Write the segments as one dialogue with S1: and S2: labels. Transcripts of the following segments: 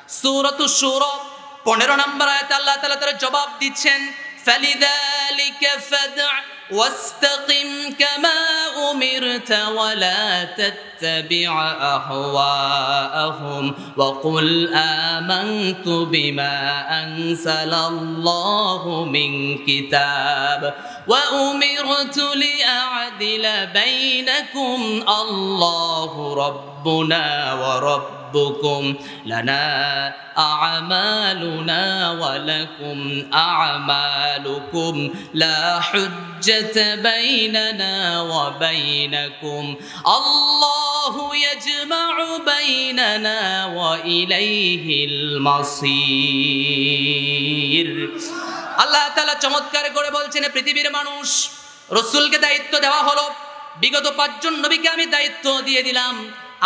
S1: সূরাতুশ শূরা 15 নম্বর আয়াতে আল্লাহ তাআলা তার জবাব দিচ্ছেন, ফালিযালিকা ফাদ'আ ওয়াস্তাকিম কামা উমিরতা ওয়া লা তাত্তাবি' আহওয়াআহুম ওয়া কুল আমানতু বিমা আনজালাল্লাহু মিন কিতাব ওয়া উমিরতু লিআ'দিলা বাইনাকুম আল্লাহু রাব্বুনা ওয়া ربكم لنا أعمالنا ولكم أعمالكم لا حجة بيننا وبينكم الله يجمع بيننا وإليه المصير আল্লাহ তাআলা চমৎকার করে বলছেন, পৃথিবীর মানুষ, রাসূলকে দায়িত্ব দেওয়া হলো, বিগত 5 জন নবীকে আমি দায়িত্ব দিয়ে দিলাম,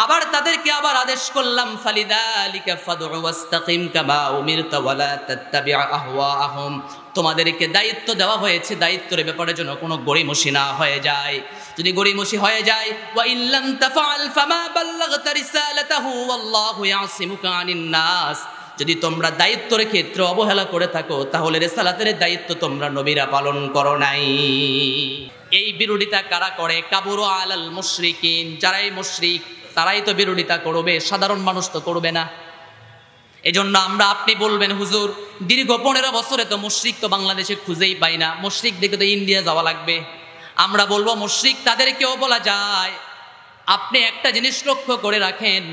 S1: আবার তাদেরকে আবার আদেশ করলাম, ফালিযালিকা ফাদ'উ ওয়াস্তাকিম কামা উমিরতা ওয়া লা তাত্তাবি' আহওয়াআহুম। তোমাদেরকে দায়িত্ব দেওয়া হয়েছে, দায়িত্বের ব্যাপারে যেন কোনো গড়িমসি না হয়ে যায়। যদি গড়িমসি হয়ে যায়, ওয়া ইল্লাম তাফআল ফামা বাল্লাগতা রিসালাতাহু ওয়াল্লাহু ইয়াসিমুকা আনিন নাস, যদি তোমরা দায়িত্বের ক্ষেত্রে অবহেলা করে থাকো, তাহলে রিসালাতের দায়িত্ব তোমরা নবীরা পালন করো নাই। এই বিরোধিতা কারা করে? কাবুরু আলাল মুশরিকিন, যারাই মুশরিক তারাই তো বিরোধিতা করবে, সাধারণ মানুষ তো করবে না। এজন্য আপনি বলবেন, হুজুর দীর্ঘ 15 বছরে তো মুশরিক তো বাংলাদেশে খুঁজেই পাই না, মুশরিক দেখে তো ইন্ডিয়া যাওয়া লাগবে। আমরা বলবো, মুশরিক তাদেরকেও বলা যায়। আপনি একটা জিনিস লক্ষ্য করে রাখেন,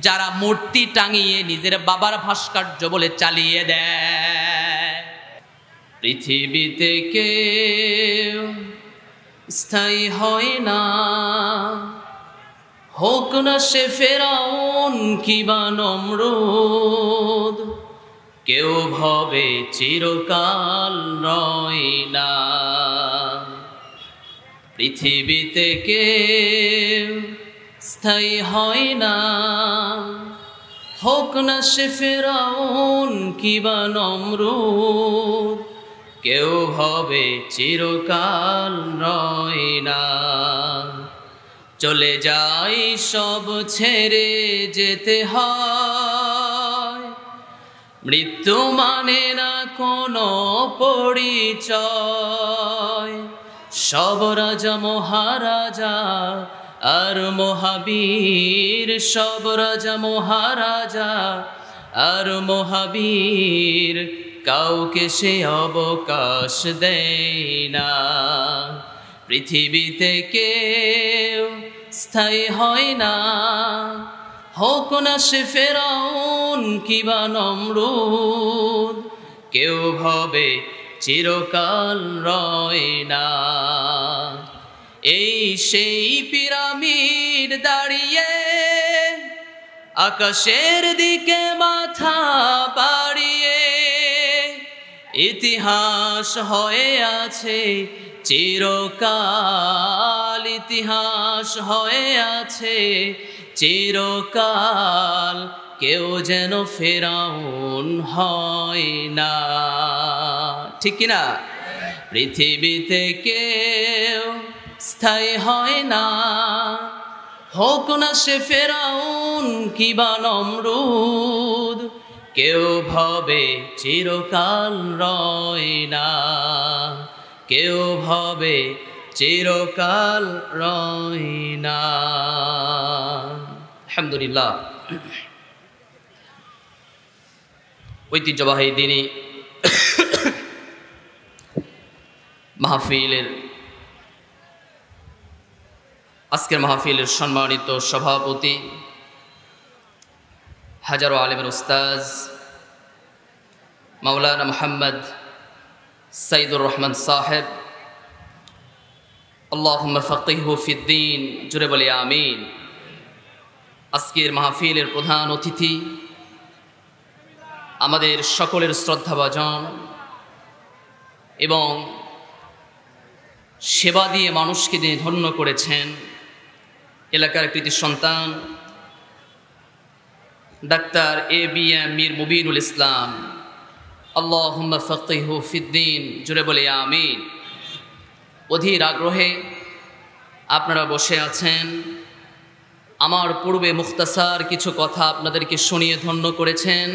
S1: যারা মূর্তি টাঙিয়ে নিজের বাবার ভাস্কর্য বলে চালিয়ে দেয়, পৃথিবীতে কেউ স্থায়ী হয় না, হোক না সে ফেরাউন কিবা নমরুদ, কেউ ভবে চিরকাল রয় না। পৃথিবীতে কেউ স্থায়ী হয় না, হোক না সে ফেরাউন কিবা নমরুদ, কেউ ভবে চিরকাল রয় না। চলে যাই সব ছেড়ে যেতে হয়, মৃত্যু মানে না কোনো পরিচয়। সব রাজা মহারাজা আর মহাবীর, সব রাজা মহারাজা আর মহাবীর, কাউকে সে অবকাশ দেয় না। পৃথিবীতে কেউ স্থায়ী হয় না, হোক না সে ফেরাউন কিবা নমরুদ, কেউ ভবে চিরকাল রয় না। এই সেই পিরামিড দাঁড়িয়ে আকাশের দিকে মাথা বাড়িয়ে, ইতিহাস হয়ে আছে চিরকাল, ইতিহাস হয়ে আছে চিরকাল, কেউ যেন ফেরাউন হয় না। ঠিক কিনা? পৃথিবীতে কেউ স্থায়ী হয় না, হোক না সে ফেরাউন কিবা নমরুদ, কেউ ভবে চিরকাল রয় না, কেউ ভবে চিরকাল রয় না। আলহামদুলিল্লাহ, ঐতিহ্যবাহী দিনী মাহফিলের আজকের মাহফিলের সম্মানিত সভাপতি, হাজারো আলেমের উস্তাজ মাওলানা মুহাম্মদ সাইদুর রহমান সাহেব, আল্লাহুম্মা ফাক্কিহহু ফিদ্দীন, জুড়ে বলি আমিন। আজকের মাহফিলের প্রধান অতিথি, আমাদের সকলের শ্রদ্ধাভাজন এবং সেবা দিয়ে মানুষকে যিনি ধন্য করেছেন, এলাকার কৃতি সন্তান ডাক্তার ABM মীর মুবিনুল ইসলাম, আল্লাহুম্মা ফাক্কিহহু ফিদ্দীন, জুড়ে বলে আমিন। অধীর আগ্রহে আপনারা বসে আছেন, আমার পূর্বে মুখতাসার কিছু কথা আপনাদেরকে শুনিয়ে ধন্য করেছেন।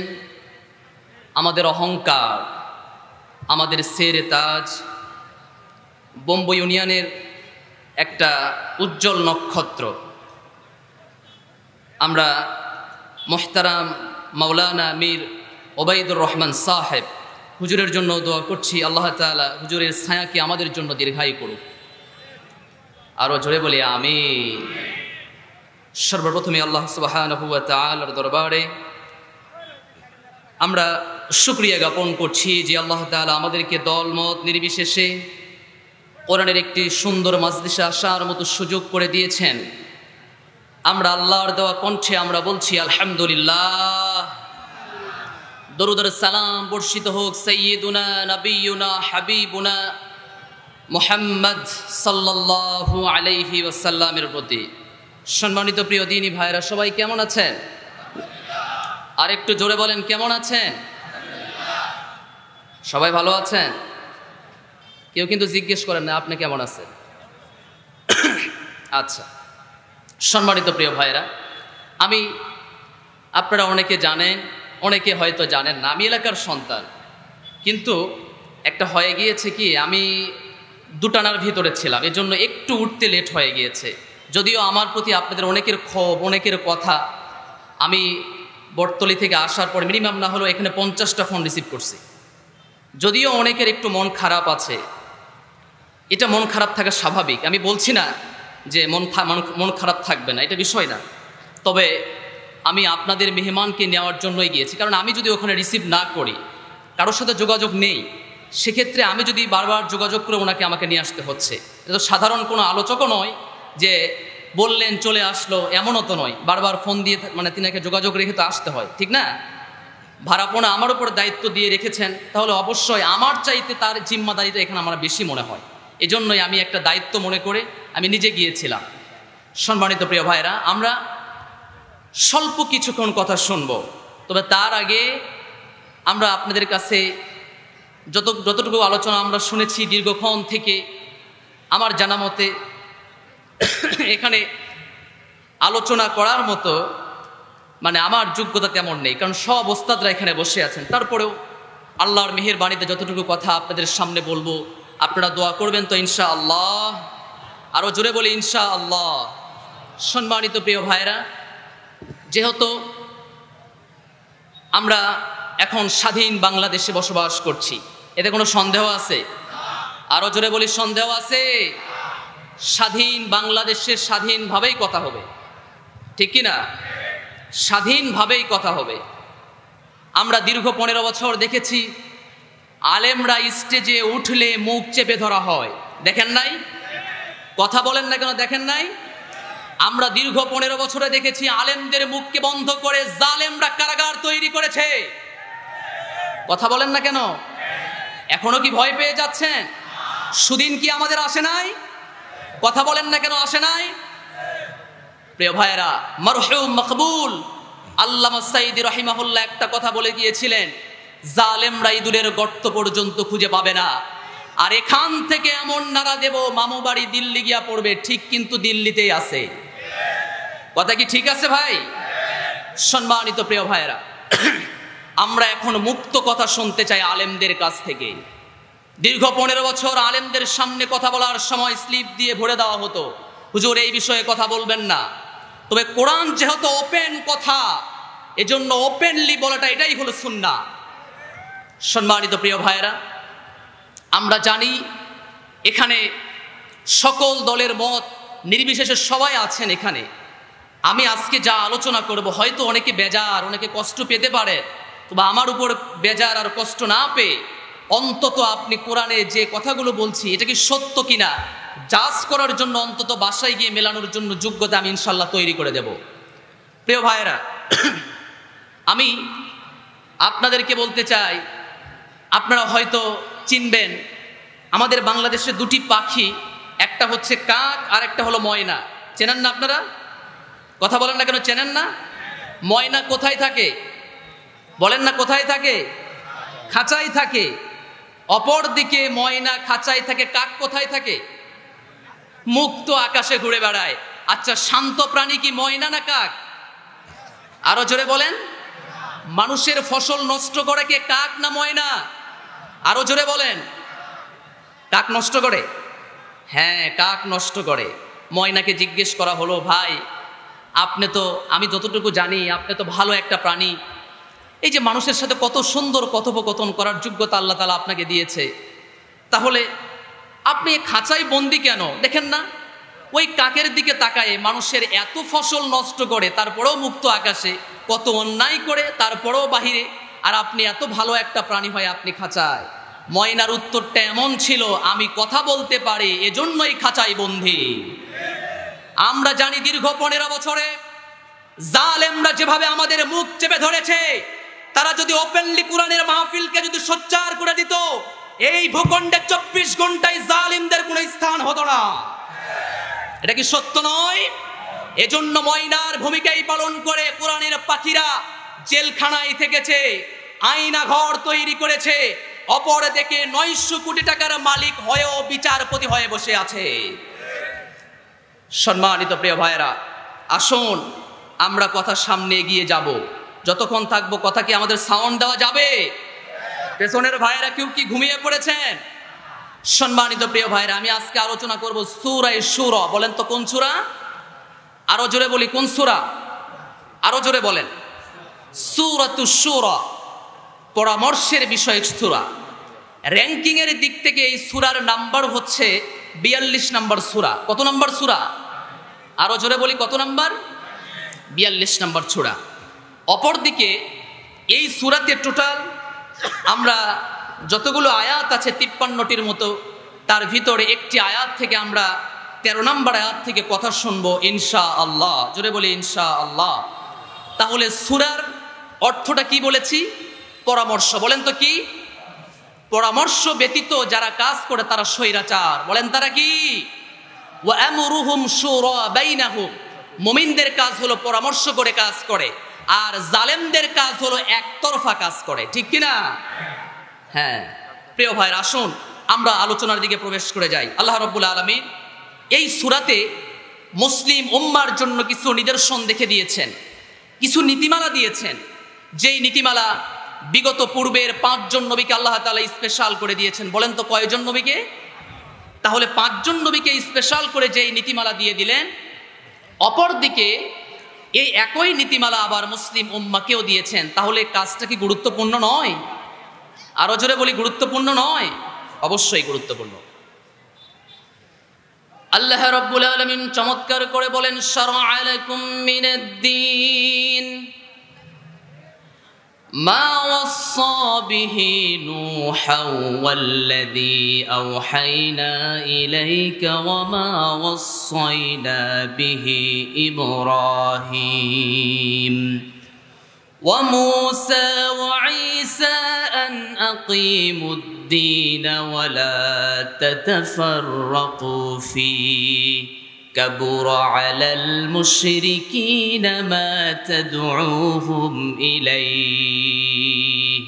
S1: আমাদের অহংকার, আমাদের সেরে তাজ, বোম্বে ইউনিয়নের একটা উজ্জ্বল নক্ষত্র। আমরা মোহতারাম মাওলানা মীর ওবায়দুর রহমান সাহেব হুজুরের জন্য দোয়া করছি, আল্লাহ তাআলা হুজুরের ছায়াকে আমাদের জন্য দীর্ঘায়ু করুক। আরও জোরে বলি আমিন। সর্বপ্রথমে আল্লাহ সুবহানাহু ওয়া তাআলার দরবারে আমরা শুকরিয়া জ্ঞাপন করছি যে আল্লাহ তাআলা আমাদেরকে দলমত নির্বিশেষে কোরআনের একটি সুন্দর মাজলিসে আসার মতো সুযোগ করে দিয়েছেন। আমরা আল্লাহর দেওয়া কণ্ঠে আমরা বলছি আলহামদুলিল্লাহ। দরুদ আর সালাম বর্ষিত হোক সাইয়্যিদুনা নবিয়ুনা হাবিবুনা মুহাম্মদ সাল্লাল্লাহু আলাইহি ওয়াসাল্লামের প্রতি। সম্মানিত প্রিয় দিনী ভাইরা, সবাই কেমন আছেন? আর একটু জোরে বলেন, কেমন আছেন? সবাই ভালো আছেন? কেউ কিন্তু জিজ্ঞেস করেন না আপনি কেমন আছেন। আচ্ছা, সম্মানিত প্রিয় ভাইরা, আপনারা অনেকে জানেন, অনেকে হয়তো জানেন না, আমি এলাকার সন্তান। কিন্তু একটা হয়ে গিয়েছে কি, আমি দুটানার ভিতরে ছিলাম, এজন্য একটু উঠতে লেট হয়ে গিয়েছে। যদিও আমার প্রতি আপনাদের অনেকের ক্ষোভ, অনেকের কথা, আমি বটতলী থেকে আসার পর মিনিমাম না হলেও এখানে 50টা ফোন রিসিভ করছি। যদিও অনেকের একটু মন খারাপ আছে, এটা মন খারাপ থাকা স্বাভাবিক। আমি বলছি না যে মন খারাপ থাকবে না, এটা বিষয় না। তবে আমি আপনাদের মেহমানকে নেওয়ার জন্যই গিয়েছি, কারণ আমি যদি ওখানে রিসিভ না করি, কারোর সাথে যোগাযোগ নেই, সেক্ষেত্রে আমি যদি বারবার যোগাযোগ করে ওনাকে আমাকে নিয়ে আসতে হচ্ছে। এটা তো সাধারণ কোনো আলোচকও নয় যে বললেন চলে আসলো, এমনও তো নয়। বারবার ফোন দিয়ে তিনাকে যোগাযোগ রেখে তো আসতে হয়, ঠিক না? ভাড়াপোনা আমার উপর দায়িত্ব দিয়ে রেখেছেন, তাহলে অবশ্যই আমার চাইতে তার জিম্মাদারিটা এখানে আমার বেশি মনে হয়। এজন্যই আমি একটা দায়িত্ব মনে করে আমি নিজে গিয়েছিলাম। সম্মানিত প্রিয় ভাইরা, আমরা স্বল্প কিছুক্ষণ কথা শুনবো, তবে তার আগে আমরা আপনাদের কাছে যতটুকু আলোচনা আমরা শুনেছি দীর্ঘক্ষণ থেকে, আমার জানা মতে এখানে আলোচনা করার মতো আমার যোগ্যতা তেমন নেই, কারণ সব ওস্তাদরা এখানে বসে আছেন। তারপরেও আল্লাহর মেহেরবাণীতে যতটুকু কথা আপনাদের সামনে বলবো, আপনারা দোয়া করবেন তো ইনশাআল্লাহ। আরও জোরে বলি ইনশাআল্লাহ। সম্মানিত প্রিয় ভাইরা, যেহেতু আমরা এখন স্বাধীন বাংলাদেশে বসবাস করছি, এতে কোনো সন্দেহ আছে? আরও জোরে বলি, সন্দেহ আছে? স্বাধীন বাংলাদেশে স্বাধীনভাবেই কথা হবে, ঠিক কিনা? স্বাধীনভাবেই কথা হবে। আমরা দীর্ঘ 15 বছর দেখেছি আলেমরা স্টেজে উঠলে মুখ চেপে ধরা হয়, দেখেন নাই? কথা বলেন না কেন, দেখেন নাই? আমরা দীর্ঘ 15 বছরে দেখেছি আলেমদের মুখকে বন্ধ করে জালেমরা কারাগার তৈরি করেছে। কথা বলেন না কেন? এখনো কি ভয় পেয়ে যাচ্ছেন? সুদিন কি আমাদের আসে নাই? কথা বলেন না কেন, আসে নাই? প্রিয় ভাইয়েরা, মরহুম মকবুল আল্লামা সাইদি রাহিমাহুল্লাহ একটা কথা বলে গিয়েছিলেন, জালেমরা ইঁদুরের গর্ত পর্যন্ত খুঁজে পাবে না, আর এখান থেকে এমন নাড়া দেব মামু বাড়ি দিল্লি গিয়া পড়বে, ঠিক কিন্তু দিল্লিতেই আছে। কথা কি ঠিক আছে ভাই? সম্মানিত প্রিয় ভাইয়েরা, আমরা এখন মুক্ত কথা শুনতে চাই আলেমদের কাছ থেকে। দীর্ঘ 15 বছর আলেমদের সামনে কথা বলার সময় স্লিপ দিয়ে ভরে দেওয়া হতো, হুজুর এই বিষয়ে কথা বলবেন না। তবে কোরআন যেহেতু ওপেন কথা, এজন্য ওপেনলি বলাটা এটাই হলো সুন্নাহ। সম্মানিত প্রিয় ভাইয়েরা, আমরা জানি এখানে সকল দলের মত নির্বিশেষে সবাই আছেন এখানে। আমি আজকে যা আলোচনা করব, হয়তো অনেকে বেজার, অনেকে কষ্ট পেতে পারে, তবে আমার উপর বেজার আর কষ্ট না পেয়ে অন্তত আপনি কোরআনে যে কথাগুলো বলছি এটা কি সত্য কিনা জাজ করার জন্য অন্তত বাসায় গিয়ে মেলানোর জন্য যোগ্যতা আমি ইনশাল্লাহ তৈরি করে দেব। প্রিয় ভাইয়েরা, আমি আপনাদেরকে বলতে চাই, আপনারা হয়তো চিনবেন আমাদের বাংলাদেশে দুটি পাখি, একটা হচ্ছে কাক আর একটা হলো ময়না। চেনেন না আপনারা? কথা বলেন না কেন, চেনেন না? ময়না কোথায় থাকে? বলেন না কোথায় থাকে? খাঁচায় থাকে। অপর দিকে ময়না খাঁচায় থাকে, কাক কোথায় থাকে? মুক্ত আকাশে ঘুরে বেড়ায়। আচ্ছা, শান্ত প্রাণী কি ময়না না কাক? আরো জোরে বলেন। মানুষের ফসল নষ্ট করে কে, কাক না ময়না? আরো জোরে বলেন। কাক নষ্ট করে? হ্যাঁ, কাক নষ্ট করে। ময়নাকে জিজ্ঞেস করা হলো, ভাই আপনি তো, আমি যতটুকু জানি আপনি তো ভালো একটা প্রাণী, এই যে মানুষের সাথে কত সুন্দর কথোপকথন করার যোগ্যতা আল্লাহ তাআলা আপনাকে দিয়েছে, তাহলে আপনি খাঁচায় বন্দি কেন? দেখেন না ওই কাকের দিকে তাকায়, মানুষের এত ফসল নষ্ট করে তারপরেও মুক্ত আকাশে, কত অন্যায় করে তারপরেও বাহিরে, আর আপনি এত ভালো একটা প্রাণী হয় আপনি খাঁচায়। ময়নার উত্তরটা এমন ছিল, আমি কথা বলতে পারি এজন্যই খাঁচায় বন্দি। আমরা জানি দীর্ঘ 15 বছরে জালেমরা যেভাবে আমাদের মুখ চেপে ধরেছে, তারা যদি ওপেনলি কোরআনের মাহফিলকে যদি সোচ্চার করে দিত, এই ভূখণ্ডে 24 ঘন্টায় জালিমদের কোনো স্থান হতো না। এটা কি সত্য নয়? এজন্য ময়নার ভূমিকাই পালন করে কোরআনের পাখিরা জেলখানায় থেকেছে, আয়না ঘর তৈরি করেছে, অপর দেখে 900 কোটি টাকার মালিক হয়েও বিচারপতি হয়ে বসে আছে। সম্মানিত প্রিয় ভাইরা, আসুন আমরা কথা সামনে এগিয়ে যাব। যতক্ষণ থাকবো কথা কি আমাদের সাউন্ড দেওয়া যাবে? পেছনের ভাইরা কেউ কি ঘুমিয়ে পড়েছেন? সম্মানিত প্রিয় ভাইরা, আমি আজকে আলোচনা করব সূরা শুরা। বলেন তো কোন সূরা? আরো জোরে বলি, কোন সূরা? আরো জোরে বলেন। সূরাতুশ শুরা, পরামর্শের বিষয়ক সূরা। র্যাঙ্কিং এর দিক থেকে এই সূরার নাম্বার হচ্ছে 42 নম্বর সূরা। কত নম্বর সূরা? আরো জোরে বলি, কত নাম্বার? 42 নম্বর সূরা। অপরদিকে এই সূরাতে টোটাল আমরা যতগুলো আয়াত আছে 53টির মতো, তার ভিতরে একটি আয়াত থেকে আমরা 13 নম্বর আয়াত থেকে কথা শুনবো ইনশাআল্লাহ। জোরে বলি ইনশাআল্লাহ। তাহলে সূরার অর্থটা কি বলেছি? পরামর্শ। বলেন তো কি? পরামর্শ ব্যতীত যারা কাজ করে তারা স্বৈরাচার। বলেন তারা কি? ওয়া আমরুহুম শুরা বাইনাহুম। মুমিনদের কাজ হলো পরামর্শ করে কাজ করে, আর জালেমদের কাজ হলো একতরফা কাজ করে। ঠিক কি না? হ্যাঁ প্রিয় ভাইরা, আসুন আমরা আলোচনার দিকে প্রবেশ করে যাই। আল্লাহ রাব্বুল আলামিন এই সূরাতে মুসলিম উম্মার জন্য কিছু নিদর্শন দেখে দিয়েছেন, কিছু নীতিমালা দিয়েছেন, যেই নীতিমালা বিগত পূর্বের 5 জন নবীকে আল্লাহ তাআলা স্পেশাল করে দিয়েছেন। বলেন তো কয়জন নবীকে? তাহলে 5 জন নবীকে স্পেশাল করে যেই নীতিমালা দিয়ে দিলেন, অপরদিকে এই একই নীতিমালা আবার মুসলিম উম্মাকেও দিয়েছেন। তাহলে কাজটা কি গুরুত্বপূর্ণ নয়? আরো জোরে বলি, গুরুত্বপূর্ণ নয়? অবশ্যই গুরুত্বপূর্ণ। আল্লাহ রাব্বুল আলামিন চমৎকার করে বলেন, শারআ লাকুম মিনাদ-দীন মা ওয়াসসা বিহি নূহা ওয়াল্লাযী আওহাইনা ইলাইকা ওয়া মা ওয়াসাইনা বিহি ইব্রাহিম ওয়া মূসা ওয়া ঈসা আন আকিমুদ-দীন ওয়া লা তাতাফাররাকু ফীহি كبر على المشركين ما تدعوهم إليه।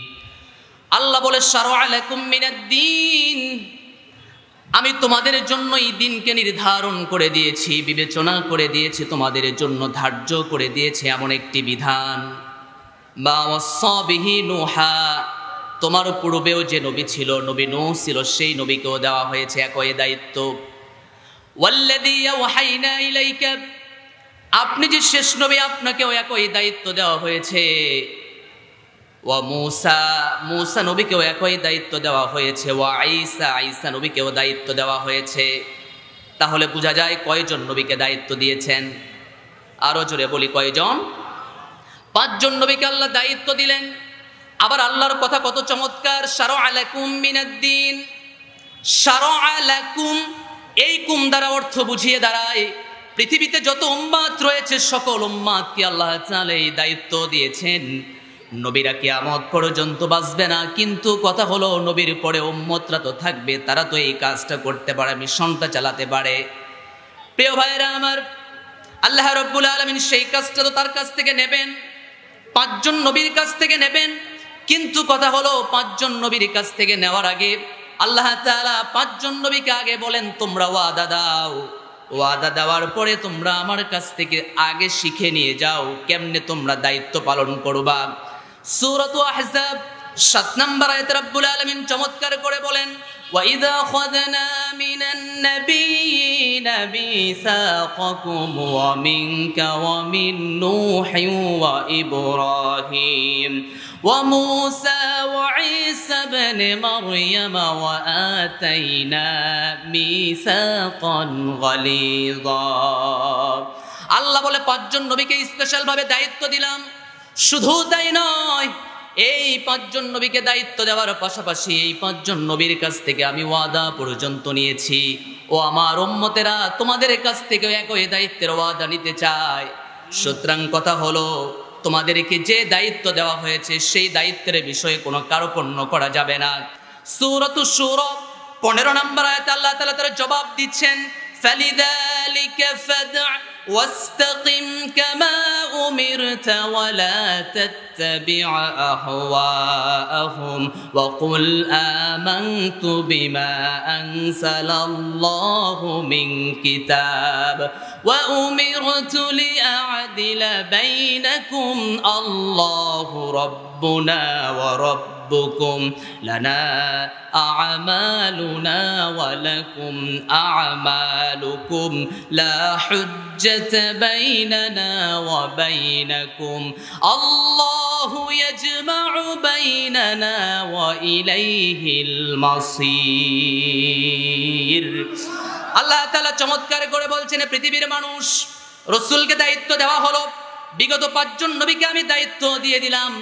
S1: আল্লাহ বলে শারআ লাকুম মিনাদ-দীন, আমি তোমাদের জন্য এই দিনকে নির্ধারণ করে দিয়েছি, বিবেচনা করে দিয়েছি, তোমাদের জন্য ধার্য করে দিয়েছি এমন একটি বিধান। মা ওয়াসসা বিহি নূহা, তোমার পূর্বেও যে নবী ছিল, নবী নূহ ছিল, সেই নবীকেও দেওয়া হয়েছে একই দায়িত্ব। ওয়াল্লাযী আওহাইনা ইলাইকা, আপনি যে শেষ নবী, আপনাকেও একই দায়িত্ব দেওয়া হয়েছে। ওয়া মূসা, মূসা নবীকেও একই দায়িত্ব দেওয়া হয়েছে। ওয়া ঈসা, ঈসা নবীকেও দায়িত্ব দেওয়া হয়েছে। তাহলে বোঝা যায় কয়জন নবীকে দায়িত্ব দিয়েছেন? আরো জোরে বলি, কয়জন? 5 জন নবীকে আল্লাহ দায়িত্ব দিলেন। আবার আল্লাহর কথা কত চমৎকার, শারআ লাকুম মিনাদ-দীন। শারআ লাকুম, এই কুম দ্বারা অর্থ বুঝিয়ে দাঁড়ায় পৃথিবীতে যত উম্মাত রয়েছে সকল উম্মাতকে আল্লাহ তাআলা এই দায়িত্ব দিয়েছেন। নবীরা কিয়ামত পর্যন্ত বাঁচবে না, কিন্তু কথা হলো নবীর পরে উম্মতরা তো থাকবে, তারা তো এই কাজটা করতে পারে, মিশনটা চালাতে পারে। প্রিয় ভাইরা আমার, আল্লাহ রাব্বুল আলামিন সেই কাজটা তো তার কাছ থেকে নেবেন, 5 জন নবীর কাছ থেকে নেবেন। কিন্তু কথা হলো 5 জন নবীর কাছ থেকে নেওয়ার আগে আল্লাহ তাআলা 5 জন নবীকে আগে বলেন, তোমরা ওয়াদা দাও, ওয়াদা দেওয়ার পরে তোমরা আমার কাছ থেকে আগে শিখে নিয়ে যাও কেমনে তোমরা দায়িত্ব পালন করবা। সূরাত আহজাব ৭ নম্বর আয়াতে রব্বুল আলামিন চমৎকার করে বলেন, وَإِذَا أَخَذْنَا مِنَ النَّبِيِّينَ مِيثَاقَكُمْ وَمِنكَ وَمِن نُوحٍ وَإِبْرَاهِيمَ وَمُوسَى وَعِيسَى ابْنِ مَرْيَمَ وَآتَيْنَا مِيثَاقًا غَلِيظًا। আল্লাহ বলে ৫ জন নবীকে স্পেশাল ভাবে দায়িত্ব দিলাম। শুধু তাই নয়, এই ৫ জন নবীকে দায়িত্ব দেওয়ার পাশাপাশি এই ৫ জন নবীর কাছ থেকে আমি ওয়াদা পর্যন্ত নিয়েছি। ও আমার উম্মতেরা, তোমাদের কাছ থেকে একই দায়িত্বের ওয়াদা নিতে চাই। সুতরাং কথা হলো, তোমাদেরকে যে দায়িত্ব দেওয়া হয়েছে সেই দায়িত্বের বিষয়ে কোনো কার্পণ্য করা যাবে না। সূরাতুশ শূরা ১৫ নম্বর আয়াতে আল্লাহ তাআলা তার জবাব দিচ্ছেন, ফালিযালিকা ফাদ'আ واستقم كما أمرت ولا تتبع أهواءهم وقل آمنت بما أنزل الله من كتاب وأمرت لأعدل بينكم الله ربنا وربكم لنا أعمالنا ولكم أعمالكم لا حجة بيننا وبينكم الله يجمع بيننا وإليه المصير। আল্লাহ তাআলা চমৎকার করে বলছেন, পৃথিবীর মানুষ, রাসূলকে দায়িত্ব দেওয়া হলো, বিগত ৫ জন নবীকে আমি দায়িত্ব দিয়ে দিলাম,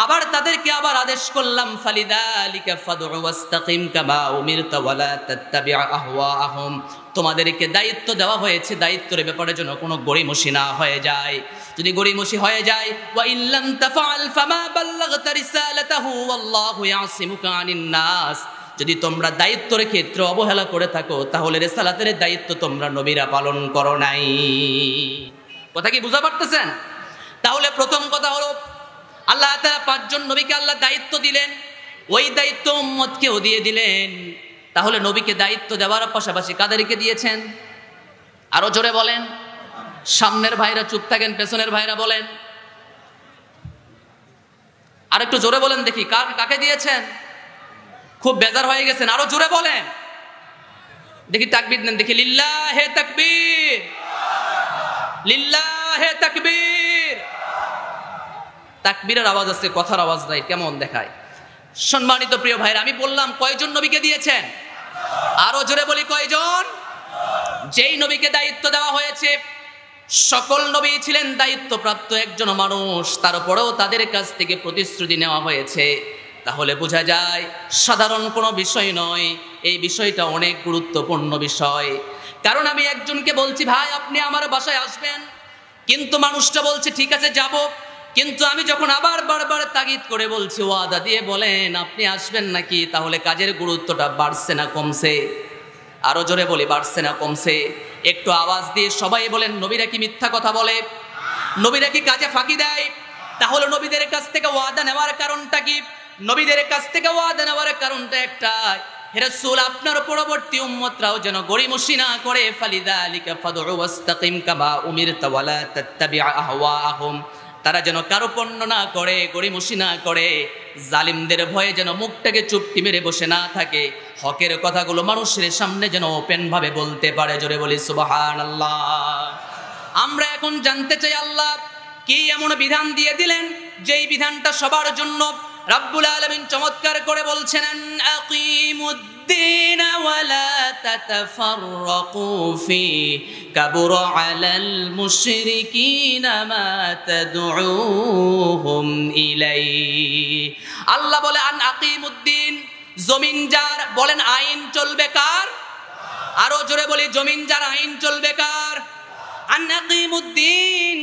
S1: আবার তাদেরকে আবার আদেশ করলাম, ফালিযালিকা ফাদ'উ ওয়াস্তাকিম কামা উমিরতা ওয়ালা তাত্তাবি' আহওয়াআহুম। তোমাদেরকে দায়িত্ব দেওয়া হয়েছে, দায়িত্বের ব্যাপারে যেন কোনো গড়িমসি না হয়ে যায়। যদি গড়িমসি হয়ে যায়, ওয়া ইল্লাম তাফআল ফামা বাল্লাগতা রিসালাতাহু ওয়াল্লাহু ইয়াসিমুকা আনিন নাস, যদি তোমরা দায়িত্বের ক্ষেত্রে অবহেলা করে থাকো তাহলে রিসালাতের দায়িত্ব তোমরা নবীরা পালন করো নাই। কথা কি বুঝা পারতেছেন? তাহলে প্রথম কথা হলো, আল্লাহ তাআলা ৫ জন নবীকে আল্লাহ দায়িত্ব দিলেন, ওই দায়িত্ব উম্মতকেও দিয়ে দিলেন। তাহলে নবীকে দায়িত্ব দেওয়ার পাশাপাশি কাদেরকে দিয়েছেন? আরো জোরে বলেন। সামনের ভাইরা চুপ থাকেন, পেছনের ভাইরা বলেন। আর একটু জোরে বলেন দেখি, কাকে দিয়েছেন? খুব বেজার হয়ে গেছেন, আরো জোরে বলেন দেখি, তাকবীর দেন দেখি। লিল্লাহে তাকবীর, লিল্লাহে তাকবীর। তাকবীরের আওয়াজ আছে, কথার আওয়াজ নাই, কেমন দেখায়? সম্মানিত প্রিয় ভাইরা, আমি বললাম কয়জন নবীকে দিয়েছেন? আরো জোরে বলি, কয়জন? যেই নবীকে দায়িত্ব দেওয়া হয়েছে সকল নবী ছিলেন দায়িত্বপ্রাপ্ত একজন মানুষ, তারপরেও তাদের কাছ থেকে প্রতিশ্রুতি নেওয়া হয়েছে। তাহলে বোঝা যায় সাধারণ কোনো বিষয় নয়, এই বিষয়টা অনেক গুরুত্বপূর্ণ বিষয়। কারণ আমি একজনকে বলছি, ভাই আপনি আমার বাসায় আসবেন, কিন্তু মানুষটা বলছে ঠিক আছে যাব, কিন্তু আমি যখন আবার বারবার তাগিদ করে বলছি, ওয়াদা দিয়ে বলেন আপনি আসবেন নাকি, তাহলে কাজের গুরুত্বটা বাড়ছে না কমছে? আরো জোরে বলি, বাড়ছে না কমছে? একটু আওয়াজ দিয়ে সবাই বলেন, নবীরা কি মিথ্যা কথা বলে? নবীরা কি কাজে ফাঁকি দেয়? তাহলে নবীদের কাছ থেকে ওয়াদা নেওয়ার কারণটা কি? নবীদের কাছ থেকে ওয়াদা নেওয়ার কারণটা একটাই, হে রাসূল আপনার পরবর্তী উম্মতরাও যেন গড়িমসি না করে। ফালিযালিকা ফাদ'উ ওয়াস্তাকিম কামা উমিরতা ওয়ালা তাত্তাবি' আহওয়াআহুম, তারা যেন কার্পণ্য না করে, গড়িমসি না করে, জালিমদের ভয়ে যেন মুখটাকে চুপটি মেরে বসে না থাকে, হকের কথাগুলো মানুষের সামনে যেন ওপেন ভাবে বলতে পারে। জোরে বলি সুবহানাল্লাহ। আমরা এখন জানতে চাই, আল্লাহ কি এমন বিধান দিয়ে দিলেন যেই বিধানটা সবার জন্য? রাব্বুল আলামিন চমৎকার করে বলছেন, আকিমুদ্দিন ওয়ালা তাতাফাররাকু ফি কাবুরা আলাল মুশরিকিনা মা তাদউহুম ইলাইহি। আল্লাহ বলে আন আকিমুদ্দিন, জমিন যার, বলেন আইন চলবে কার? আরো জোরে বলি, জমিন যার আইন চলবে কার? আন আকিমুদ্দিন,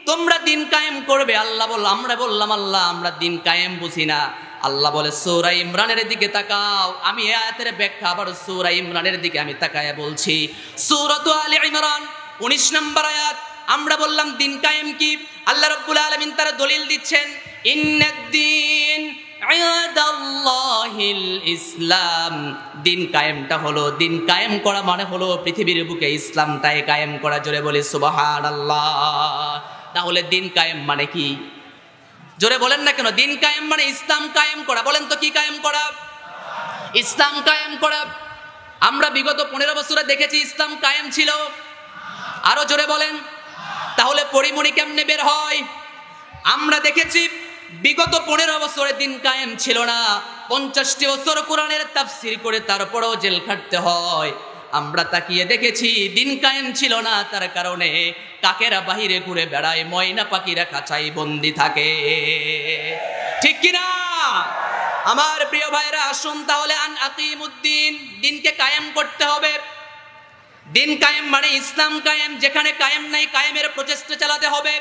S1: তোমরা দিন কায়েম করবে। আল্লাহ বল, আমরা বললাম আল্লাহ আমরা দিন কায়েম বুঝি না। আল্লাহ বলে সূরা ইমরানের দিকে তাকাও। আমি এই আয়াতের ব্যাখ্যা আবার সূরা ইমরানের দিকে আমি তাকায়া বলছি। সূরাতু আলে ইমরান 19 নম্বর আয়াত। আমরা বললাম দিন কায়েম কি? আল্লাহ রাব্বুল আলামিন তার দলিল দিচ্ছেন, ইন্নাদ-দীন ইনদাল্লাহি দিনিল্লাহিল ইসলাম। দিন কায়েমটা হলো, দিন কায়েম করা মানে হলো পৃথিবীর বুকে ইসলামটাই কায়েম করা। জোরে বলি সুবহানাল্লাহ। তাহলে দিন কায়েম মানে কি? জোরে বলেন না কেন? দিন কায়েম মানে ইসলাম কায়েম করা। বলেন তো কি কায়েম করা? ইসলাম কায়েম করা। আমরা বিগত 15 বছরে দেখেছি ইসলাম কায়েম ছিল। আরো জোরে বলেন। তাহলে পরিমণি কেমনে বের হয়? আমরা দেখেছি বিগত 15 বছরে দিন কায়েম ছিল না। 50টি বছর কোরআনের তাফসীর করে তারপরেও জেল খাটতে হয়। আমরা তাকিয়ে দেখেছি দিন কায়েম ছিল না, তার কারণে কাকেরা বাহিরে ঘুরে বেড়ায়, ময়না পাখিরা খাঁচায় বন্দি থাকে। ঠিক কিনা? আমার প্রিয় ভাইরা, আসুন তাহলে আন আকিমুদ্দিন, দিনকে কায়েম করতে হবে। দিন কায়েম মানে ইসলাম কায়েম। যেখানে কায়েম নাই, কায়েমের প্রচেষ্টা চালাতে হবে।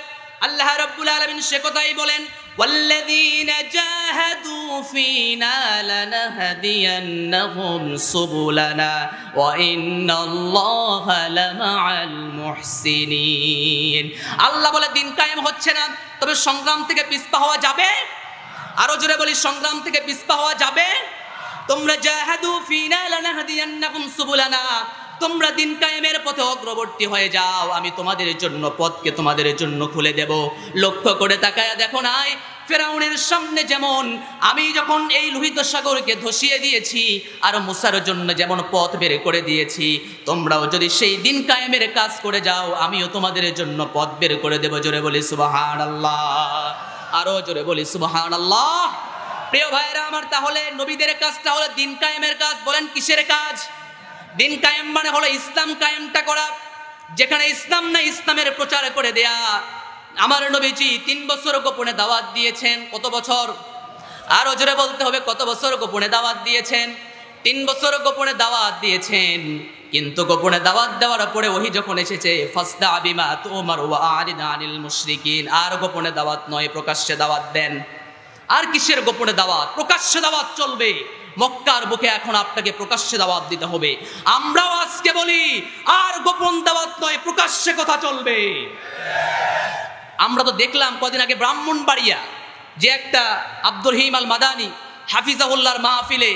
S1: আল্লাহ রাব্বুল আলামিন সে কথাই বলেন, ওয়াল্লাযীনা জাহাদু ফীনা লানাহদিয়ান্নাহুম সুবুলানা ওয়া ইন্নাল্লাহা লামাআল মুহসিনিন। আল্লাহ বলে দিন কায়েম হচ্ছে না, তবে সংগ্রাম থেকে পিছপা হওয়া যাবে। আরো জোরে বলি, সংগ্রাম থেকে পিছপা হওয়া যাবে। তোমরা জাহাদু ফীনা লানাহদিয়ান্নাহুম সুবুলানা, তোমরা দিন কায়েমের পথে অগ্রবর্তী হয়ে যাও, আমি তোমাদের জন্য পথকে তোমাদের জন্য খুলে দেব। লক্ষ্য করে তাকায়া দেখো নাই ফেরাউনের সামনে যেমন আমি যখন এই লোহিত সাগরকে ধসিয়ে দিয়েছি, আর মুসার জন্য যেমন পথ বের করে দিয়েছি, তোমরাও যদি সেই দিন কায়েমের কাজ করে যাও, আমিও তোমাদের জন্য পথ বের করে দেব। জোরে বলি সুবহানাল্লাহ। আরো জোরে বলি সুবহানাল্লাহ। প্রিয় ভাইরা আমার, তাহলে নবীদের কাজটা হলো দিন কায়েমের কাজ। বলেন কিসের কাজ? দিন কায়েম মানে হলো ইসলাম কায়েমটা করা। যেখানে ইসলাম না, ইসলামের প্রচার করে দেয়া। আমার নবীজি 3 বছর গোপনে দাওয়াত দিয়েছেন। কত বছর? আরো জোরে বলতে হবে, কত বছর গোপনে দাওয়াত দিয়েছেন? 3 বছর গোপনে দাওয়াত দিয়েছেন। কিন্তু গোপনে দাওয়াত দেওয়ার পরে ওহী যখন এসেছে, ফাসদা বিমা তুমার ওয়া আরিদ আনিল মুশরিকিন, আর গোপনে দাওয়াত নয়, প্রকাশ্যে দাওয়াত দেন। আর কিসের গোপনে দাওয়াত? প্রকাশ্যে দাওয়াত চলবে। মক্কার বুকে এখন আপনাকে প্রকাশ্যে দাওয়াত দিতে হবে। আমরাও আজকে বলি, আর গোপন দাওয়াত নয়, প্রকাশ্যে কথা চলবে। আমরা তো দেখলাম কদিন আগে ব্রাহ্মণবাড়িয়া যে একটা আব্দুর রহিম আল মাদানী হাফিজাহুল্লাহর মাহফিলে,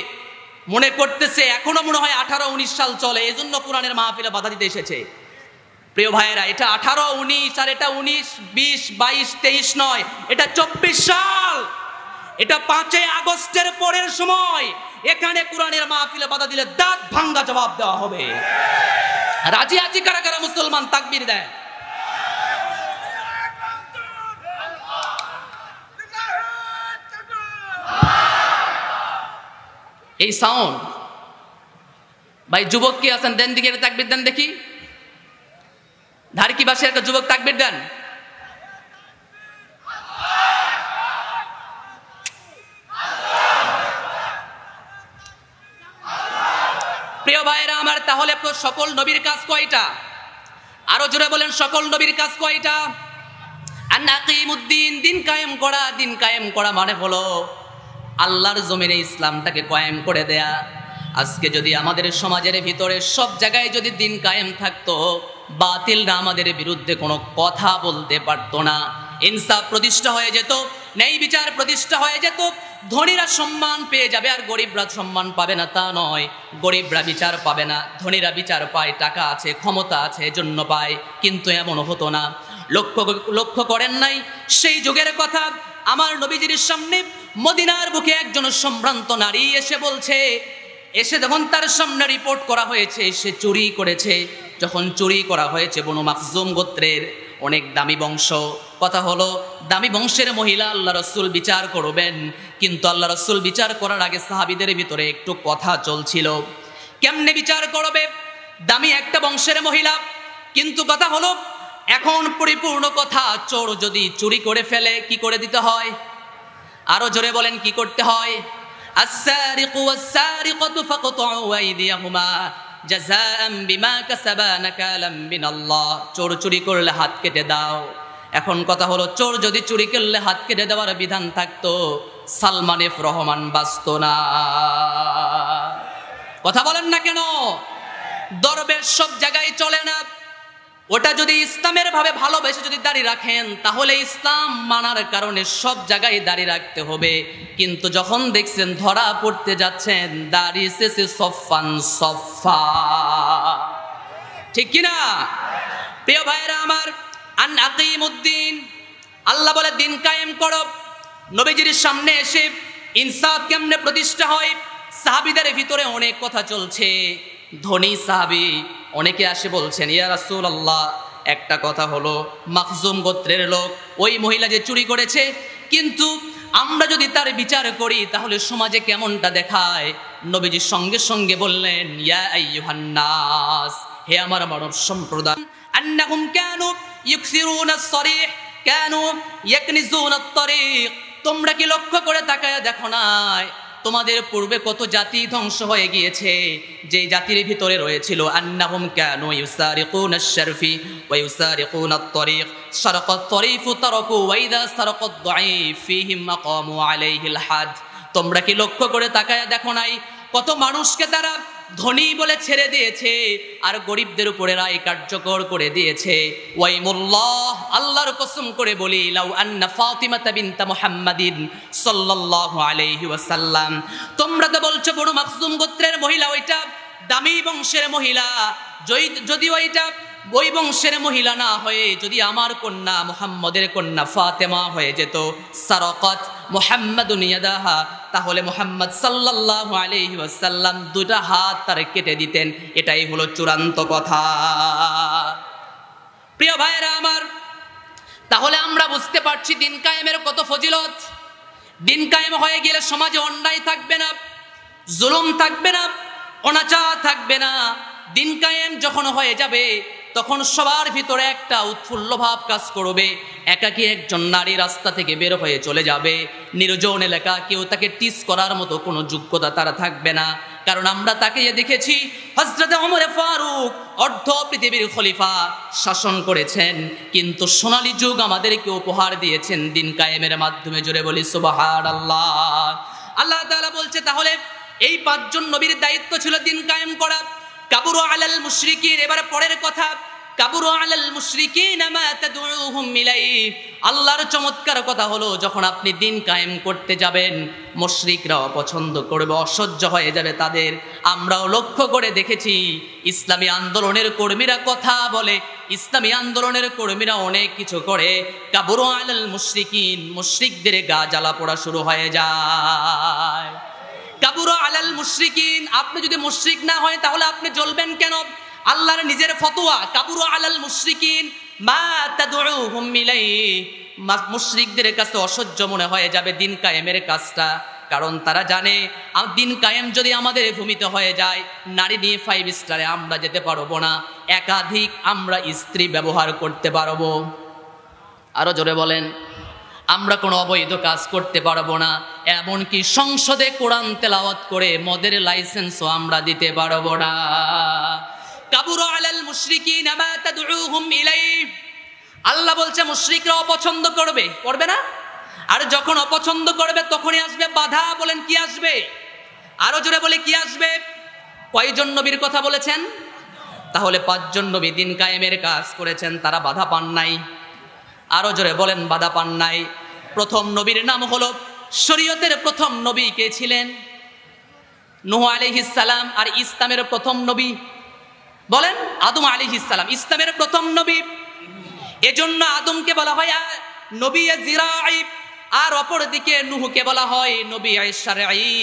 S1: মনে করতেছে এখনো মনে হয় 18-19 সাল চলে, এজন্য কোরআনের মাহফিলে বাধা দিতে এসেছে। প্রিয় ভাইয়েরা, এটা 18-19 আর এটা 19-20-22-23 নয়, এটা 24 সাল। এটা 5 আগস্টের পরের সময়। এখানে কোরআনের মাহফিলে বাধা দিলে দাঁত ভাঙ্গা জবাব দেওয়া হবে। রাজি আছি কারা কারা মুসলমান? তাকবীর দেয়। এই সাউন্ড ভাই, যুবক কি আছেন? দেন দিকে তাকবীর দেন দেখি। ধারকি বাসে একটা যুবক তাকবীর দেন। প্রিয় ভাইরা আমার, তাহলে সকল নবীর কাজ কয়টা? আরো জোরে বলেন, সকল নবীর কাজ কয়টা? আন আকিমুদ্দিন, দিন কায়েম করা। দিন কায়েম করা মানে হলো আল্লাহর জমিনে ইসলামটাকে কায়েম করে দেয়া। আজকে যদি আমাদের সমাজের ভিতরে সব জায়গায় যদি দিন কায়েম থাকতো, বাতিলরা আমাদের বিরুদ্ধে কোনো কথা বলতে পারতো না। ইনসাফ প্রতিষ্ঠা হয়ে যেত, ন্যায় বিচার প্রতিষ্ঠা হয়ে যেত। ধনীরা সম্মান পেয়ে যাবে আর গরিবরা সম্মান পাবে না, তা নয়। গরিবরা বিচার পাবে না, ধনীরা বিচার পায়, টাকা আছে, ক্ষমতা আছে, এজন্য পায়। কিন্তু এমন হতো না। লক্ষ্য করেন নাই সেই যুগের কথা? আমার নবীজির সামনে মদিনার বুকে একজন সম্ভ্রান্ত নারী এসে বলছে, এসে যখন তার সামনে রিপোর্ট করা হয়েছে সে চুরি করেছে। যখন চুরি করা হয়েছে, বনু মাখজুম গোত্রের অনেক দামি বংশ। কথা হলো দামি বংশের মহিলা আল্লাহ রাসূল বিচার করবেন, কিন্তু আল্লাহ রাসূল বিচার করার আগে সাহাবীদের ভিতরে একটু কথা চলছিল, কেমনে বিচার করবে? দামি একটা বংশের মহিলা, কিন্তু কথা হলো এখন পরিপূর্ণ কথা, চোর যদি চুরি করে ফেলে কি করে দিতে হয়? আরো জোরে বলেন, কি করতে হয়? আস-সারিকু ওয়াস-সারিকাতু ফাকতাউ আইদিয়াহুমা জাযাআন বিমা কাসাবা নাকালাম মিনাল্লাহ। চোর চুরি করলে হাত কেটে দাও। এখন কথা হলো, চোর যদি চুরি করলে হাত কেটে দেওয়ার বিধান থাকতো, সালমান এফ রহমান বাঁচত না। কথা বলেন না কেন? দরবেশ সব জায়গায় চলে না। ওটা যদি ইসলামের ভাবে ভালোবেসে যদি দাঁড়িয়ে রাখেন তাহলে ইসলাম মানার কারণে সব জায়গায় দাঁড়িয়ে রাখতে হবে। কিন্তু যখন দেখছেন ধরা পড়তে যাচ্ছেন, দাঁড়িয়ে শেষে সফান সফা, ঠিক কিনা? প্রিয় ভাইরা আমার, আন আকিমুদ্দিন, আল্লাহ বলে দিন কায়েম করো। নবীজির সামনে এসে ইনসাফ কেমনে প্রতিষ্ঠা হয়, সাহাবীদের ভিতরে অনেক কথা চলছে। ধনী সাহাবী অনেকে আসে বলছেন, ইয়া রাসূলুল্লাহ, একটা কথা হলো মাখজুম গোত্রের লোক, ওই মহিলা যে চুরি করেছে, কিন্তু আমরা যদি তার বিচার করি তাহলে সমাজে কেমনটা দেখায়। নবীজি সঙ্গে সঙ্গে বললেন, ইয়া আইয়ুহান নাস, হে আমার মানব সম্প্রদায়, আন্নাহুম কানু ইউকসিরুনা আস-সরিহ কানু ইয়াকনিজুনা আত-তরিক, তোমরা কি লক্ষ্য করে তাকায়া দেখো না তোমাদের পূর্বে কত জাতি ধ্বংস হয়ে গিয়েছে, যে জাতির ভিতরে রয়েছিল আন্নাহুম কানু ইউসারিকুনা আশ-শারফি ওয়া ইউসারিকুনা আত-তরিক, সারাকাত তরিফু তারাকু ওয়া ইযা সারাকাত দাঈফ ফীহিম মাকামু আলাইহিল হাদ। তোমরা কি লক্ষ্য করে তাকায়া দেখো নাই কত মানুষকে তারা ধনী বলে ছেড়ে দিয়েছে আর গরিবদের উপরে রায় কার্যকর করে দিয়েছে। ওয়াইমুল্লাহ, আল্লাহর কসম করে বলি, লাউ আন্না ফাতিমাতা বিনতা মুহাম্মাদিন সাল্লাল্লাহু আলাইহি ওয়াসাল্লাম, তোমরা তো বলছো বড় মাখজুম গোত্রের মহিলা, ওইটা দামি বংশের মহিলা, যদি ওইটা ওই বংশের মহিলা না হয়ে যদি আমার কন্যা মুহাম্মদের কন্যা ফাতেমা হয়ে যেত, সারাকাত মুহাম্মাদুন ইয়াদাহা, তাহলে মুহাম্মদ সাল্লাল্লাহু আলাইহি ওয়াসাল্লাম দুটো হাত তার কেটে দিতেন। এটাই হলো চূড়ান্ত কথা। প্রিয় ভাইরা আমার, তাহলে আমরা বুঝতে পারছি দিন কায়েমের কত ফজিলত। দিন কায়েম হয়ে গেলে সমাজে অন্যায় থাকবে না, জুলুম থাকবে না, অনাচার থাকবে না। দিন কায়েম যখন হয়ে যাবে তখন সবার ভিতরে একটা উৎফুল্ল ভাব কাজ করবে। একাকী একজন নারী রাস্তা থেকে বের হয়ে চলে যাবে, নির্জন এলাকা, কেউ তাকে টিস করার মতো কোনো যোগ্যতা তারা থাকবে না। কারণ আমরা তাকে দেখেছি, হযরত ওমর ফারুক অর্ধ পৃথিবীর খলিফা শাসন করেছেন, কিন্তু সোনালী যুগ আমাদেরকে উপহার দিয়েছেন দিন কায়েমের মাধ্যমে। জোরে বলি সুবহানাল্লাহ। আল্লাহ তাআলা বলছে, তাহলে এই পাঁচজন নবীর দায়িত্ব ছিল দিন কায়েম করা। কাবুরু আলাল মুশরিকিন, এবারে পরের কথা, কাবুরু আলাল মুশরিকিন মা তাদউহুম ইলাইহি। আল্লাহর চমৎকার কথা হলো, যখন আপনি দিন কায়েম করতে যাবেন মুশরিকরা অপছন্দ করবে, অসহ্য হয়ে যাবে তাদের। আমরাও লক্ষ্য করে দেখেছি, ইসলামী আন্দোলনের কর্মীরা কথা বলে, ইসলামী আন্দোলনের কর্মীরা অনেক কিছু করে, কাবুরু আলাল মুশরিকিন, মুশরিকদের গা জ্বালা পোড়া শুরু হয়ে যায়। কাবুরু আলাল মুশরিকিন, আপনি যদি মুশরিক না হয় তাহলে আপনি জ্বলবেন কেন? আল্লাহর নিজের ফতোয়া, কাবুরু আলাল মুশরিকিন মা তাদউহুম ইলাইহি, মুশরিকদের কাছে অসহ্য মনে হয়ে যাবে দিন কায়েমের কাজটা। কারণ তারা জানে দিন কায়েম যদি আমাদের ভূমিতে হয়ে যায়, নারী নিয়ে 5 স্টারে আমরা যেতে পারবো না, একাধিক আমরা স্ত্রী ব্যবহার করতে পারবো। আরো জোরে বলেন, আমরা কোনো অবৈধ কাজ করতে পারবো না, এমনকি সংসদে কোরআন তেলাওয়াত করে মদের লাইসেন্সও আমরা দিতে পারবো না। কাবুরু আলাল মুশরিকিন মা তাদউহুম ইলাইহি, আল্লাহ বলছে মুশরিকরা অপছন্দ করবে, করবে না? আর যখন অপছন্দ করবে তখনই আসবে বাধা। বলেন কি আসবে? আরো জোরে বলে কি আসবে? কয়জন নবীর কথা বলেছেন? তাহলে 5 জন নবী দিন কায়েমের কাজ করেছেন, তারা বাধা পান নাই। আরো জোরে বলেন, বাধা পান নাই। প্রথম নবীর নাম হলো, শরীয়তের প্রথম নবী কে ছিলেন? নূহ আলাইহিস সালাম। আর ইসলামের প্রথম নবী বলেন, আদম আলাইহিস সালাম ইসলামের প্রথম নবী। এজন্য আদমকে বলা হয় নবী জিরাঈ, আর অপরদিকে নূহকে বলা হয় নবী শারঈ।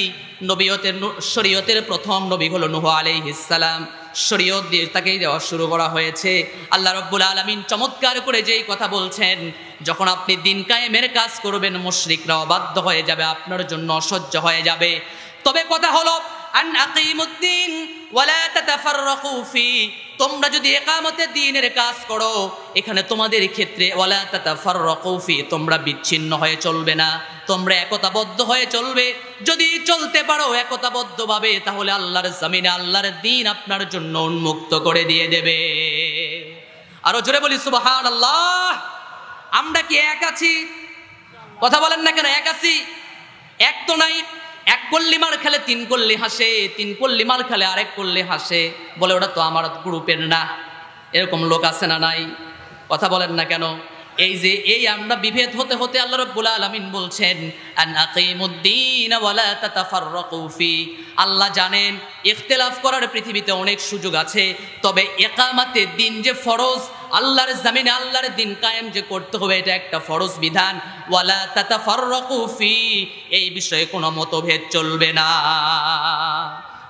S1: শরীয়তের প্রথম নবী হলো নূহ আলাইহিস সালাম। শরীয়ত দিয়ে তাকেই দেওয়া শুরু করা হয়েছে। আল্লাহ রাব্বুল আলামিন চমৎকার করে যেই কথা বলছেন, যখন আপনি দিন কায়েমের কাজ করবেন মুশরিকরা অবাধ্য হয়ে যাবে, আপনার জন্য অসহ্য হয়ে যাবে। তবে কথা হলো, আন আকিমুদ্দিন ওয়ালা তাতাফাররাকু ফি, তোমরা যদি ইকামতে দ্বীনের কাজ করো, এখানে তোমাদের ক্ষেত্রে ওয়ালা তাতাফাররাকু ফি, তোমরা বিচ্ছিন্ন হয়ে চলবে না, তোমরা একতাবদ্ধ হয়ে চলবে। যদি চলতে পারো একতাবদ্ধভাবে, তাহলে আল্লাহর জমিনে আল্লাহর দ্বীন আপনার জন্য উন্মুক্ত করে দিয়ে দেবে। আরো জোরে বলি সুবহানাল্লাহ। আমরা কি এক আছি? কথা বলেন না কেন? এক আছি? এক তো নাই। এক কল্লি মার খেলে 3 কল্লি হাসে, 3 কল্লি মার খেলে আরেক কল্লি হাসে, বলে ওটা তো আমার গ্রুপের না। এরকম লোক আছে না নাই? কথা বলেন না কেন? এই যে এই আমরা বিভেদ হতে হতে আল্লাহ রাব্বুল আলামিন বলছেন আন আকিমুদ্দিন ওয়া লা তাতাফাররাকু ফি। আল্লাহ জানেন ইখতিলাফ করার পৃথিবীতে অনেক সুযোগ আছে, তবে ইকামাতে দিন যে ফরজ, আল্লাহর জমিনে আল্লাহর দিন কায়েম যে করতে হবে, এটা একটা ফরজ বিধান। ওয়া লা তাতাফাররাকু ফি, এই বিষয়ে কোনো মতভেদ চলবে না।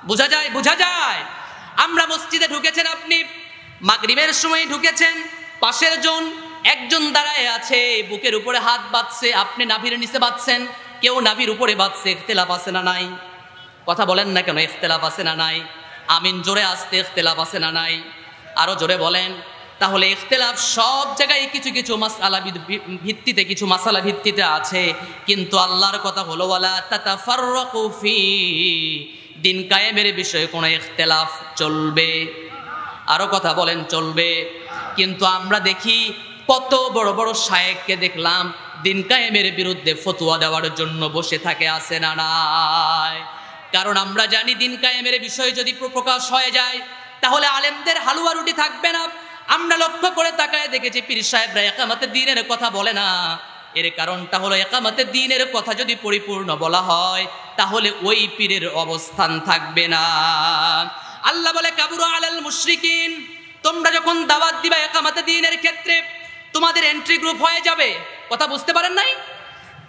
S1: বোঝা যায়? বোঝা যায়? আমরা মসজিদে ঢুকেছেন, আপনি মাগরিবের সময় ঢুকেছেন, পাশের একজন দাঁড়ায় আছে, বুকের উপরে হাত বাঁধছে, আপনি নাভির নিচে বাঁধছেন, কেউ নাভির উপরে বাঁধছে, ইখতিলাফ আছে না নাই? কথা বলেন না কেন? ইখতিলাফ আছে না নাই? আমিন জোরে আসতে, ইখতিলাফ আছে না নাই? আরো জোরে বলেন। তাহলে ইখতিলাফ সব জায়গায় কিছু কিছু মাসআলা ভিত্তিতে, কিছু মাসালা ভিত্তিতে আছে, কিন্তু আল্লাহর কথা হলো ওয়ালা তাতাফাররাকু ফি, দিন কায়েমের বিষয়ে কোনো ইখতিলাফ চলবে। আরো কথা বলেন, চলবে। কিন্তু আমরা দেখি কত বড় বড় শায়েখকে দেখলাম দিন কায়েমের বিরুদ্ধে ফতোয়া দেওয়ার জন্য বসে থাকে, আছে না নাই? কারণ আমরা জানি দিন কায়েমের বিষয় যদি প্রকাশ হয়ে যায় তাহলে আলেমদের হালুয়া রুটি থাকবে না। আমরা লক্ষ্য করে তাকায় দেখেছি পীর সাহেবরা ইকামতের দ্বীনের কথা বলে না। এর কারণটা হলো ইকামতের দ্বীনের কথা যদি পরিপূর্ণ বলা হয় তাহলে ওই পীরের অবস্থান থাকবে না। আল্লাহ বলে কাবুরা আলাল মুশরিকিন, তোমরা যখন দাওয়াত দিবা ইকামতের দ্বীনের ক্ষেত্রে তোমাদের এন্ট্রি গ্রুপ হয়ে যাবে। কথা বুঝতে পারেন নাই?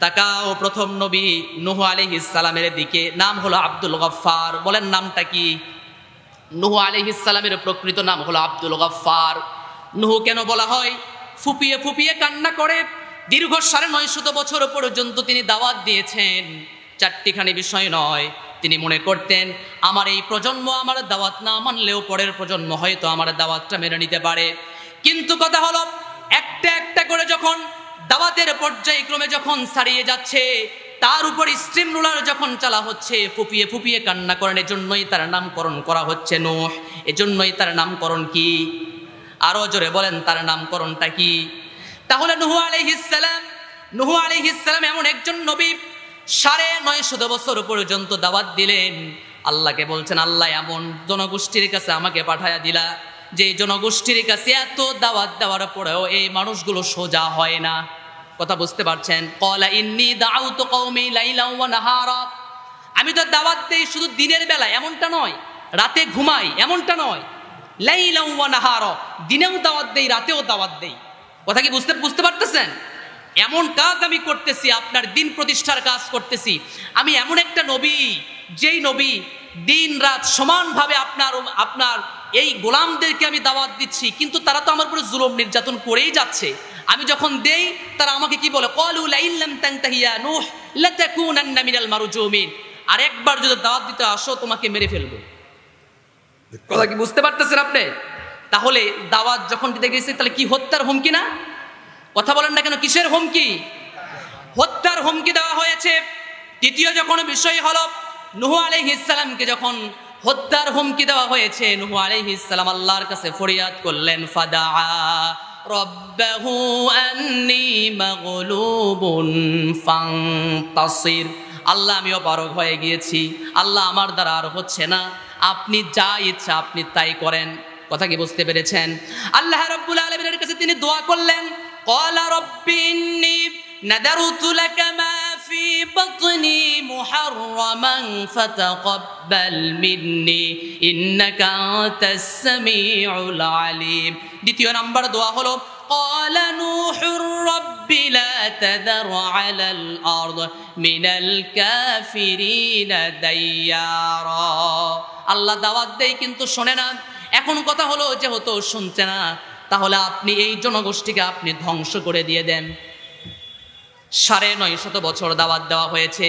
S1: তাকাও প্রথম নবী নূহ আলাইহিস সালামের দিকে, নাম হলো আব্দুল গফফার। বলেন নামটা কি? নূহ আলাইহিস সালামের প্রকৃত নাম হলো আব্দুল গফফার। নূহ কেন বলা হয়? ফুপিয়ে ফুপিয়ে কান্না করে দীর্ঘ 950 বছর পর্যন্ত তিনি দাওয়াত দিয়েছেন। চারটিখানি বিষয় নয়। তিনি মনে করতেন আমার এই প্রজন্ম আমার দাওয়াত না মানলেও পরের প্রজন্ম হয়তো আমার দাওয়াতটা মেনে নিতে পারে। কিন্তু কথা হলো একটা একটা করে যখন দাওয়াতের পর্যায়ক্রমে যখন ছাড়িয়ে যাচ্ছে, তার উপর স্ট্রিম রোলার যখন চালা হচ্ছে, ফুপিয়ে ফুপিয়ে কান্না করেন, এজন্যই তার নামকরণ করা হচ্ছে নূহ। এজন্যই তার নামকরণ কি? আরো জোরে বলেন, তার নামকরণটা কি? তাহলে নূহ আলাইহিস সালাম এমন একজন নবী 950 বছর পর্যন্ত দাওয়াত দিলেন। আল্লাহকে বলছেন আল্লাহ এমন জনগোষ্ঠীর কাছে আমাকে পাঠায়া দিলা যে জনগোষ্ঠীর কাছে এত দাওয়াত দেওয়ার পরেও এই মানুষগুলো সোজা হয় না। কথা বুঝতে পারছেন? ক্বালা ইন্নী দাউতু কওমি লাইলা ওয়া নাহারা, আমি তো দাওয়াত দেই শুধু দিনের বেলা, এমনটা নয়, রাতে ঘুমাই, এমনটা নয়। লাইলা ওয়া নাহারা, দিনেও দাওয়াত দেই, রাতেও দাওয়াত দেই। কথা কি বুঝতে পারতেছেন? এমন কাজ আমি করতেছি, আপনার দিন প্রতিষ্ঠার কাজ করতেছি। আমি এমন একটা নবী, যেই নবী দিন রাত সমানভাবে আপনার এই গোলামদেরকে আমি দাওয়াত দিচ্ছি, কিন্তু তারা তো আমার উপরে জুলুম নির্যাতন করেই যাচ্ছে। আমি যখন দেই তারা আমাকে কি বলে? ক্বালু লা ইন লাম তানতাহি ইয়া নূহ লাতাকুনান্না মিনাল মারজুমিন, আর একবার যদি দাওয়াত দিতে আসো তোমাকে মেরে ফেলবো। কথা কি বুঝতে পারতেছেন আপনি? তাহলে দাওয়াত যখন দিতে গেছে তাহলে কি হত্যার হুমকি না? কথা বলেন না কেন? কিসের হুমকি? হত্যার হুমকি দেওয়া হয়েছে। দ্বিতীয় যখন বিষয় হলো নূহ আলাইহিস সালামকে যখন হত্যার হুমকি দেওয়া হয়েছে, নূহ আলাইহিস সালাম আল্লাহর কাছে ফরিয়াদ করলেন, ফাদাআ রাব্বাহু আন্নী মাগলুবুন ফান্তাসির, আল্লাহ আমি অপারগ হয়ে গিয়েছি, আল্লাহ আমার দ্বারা আর হচ্ছে না, আপনি যা ইচ্ছা আপনি তাই করেন। কথা কি বুঝতে পেরেছেন? আল্লাহ রাব্বুল আলামিনের কাছে তিনি দোয়া করলেন, ক্বালা রাব্বি ইন্নী নাদারতু লাকা মা ফি বাতনি মুহাররামান ফাতাকাব্বাল মিন্নি ইন্নাকা আনতাস সামিউল আলিম। দ্বিতীয় নাম্বার দোয়া হলো ক্বালা নূহুর রাব্বি লা তাযার আলাল আরদ মিনাল কাফিরিনা দাইয়ারা। আল্লাহ দাওয়াত দেয় কিন্তু শোনে না। এখন কথা হলো যেহেতু শুনছে না, তাহলে আপনি এই জনগোষ্ঠীকে আপনি ধ্বংস করে দিয়ে দেন। 950 বছর দাওয়াত দেওয়া হয়েছে।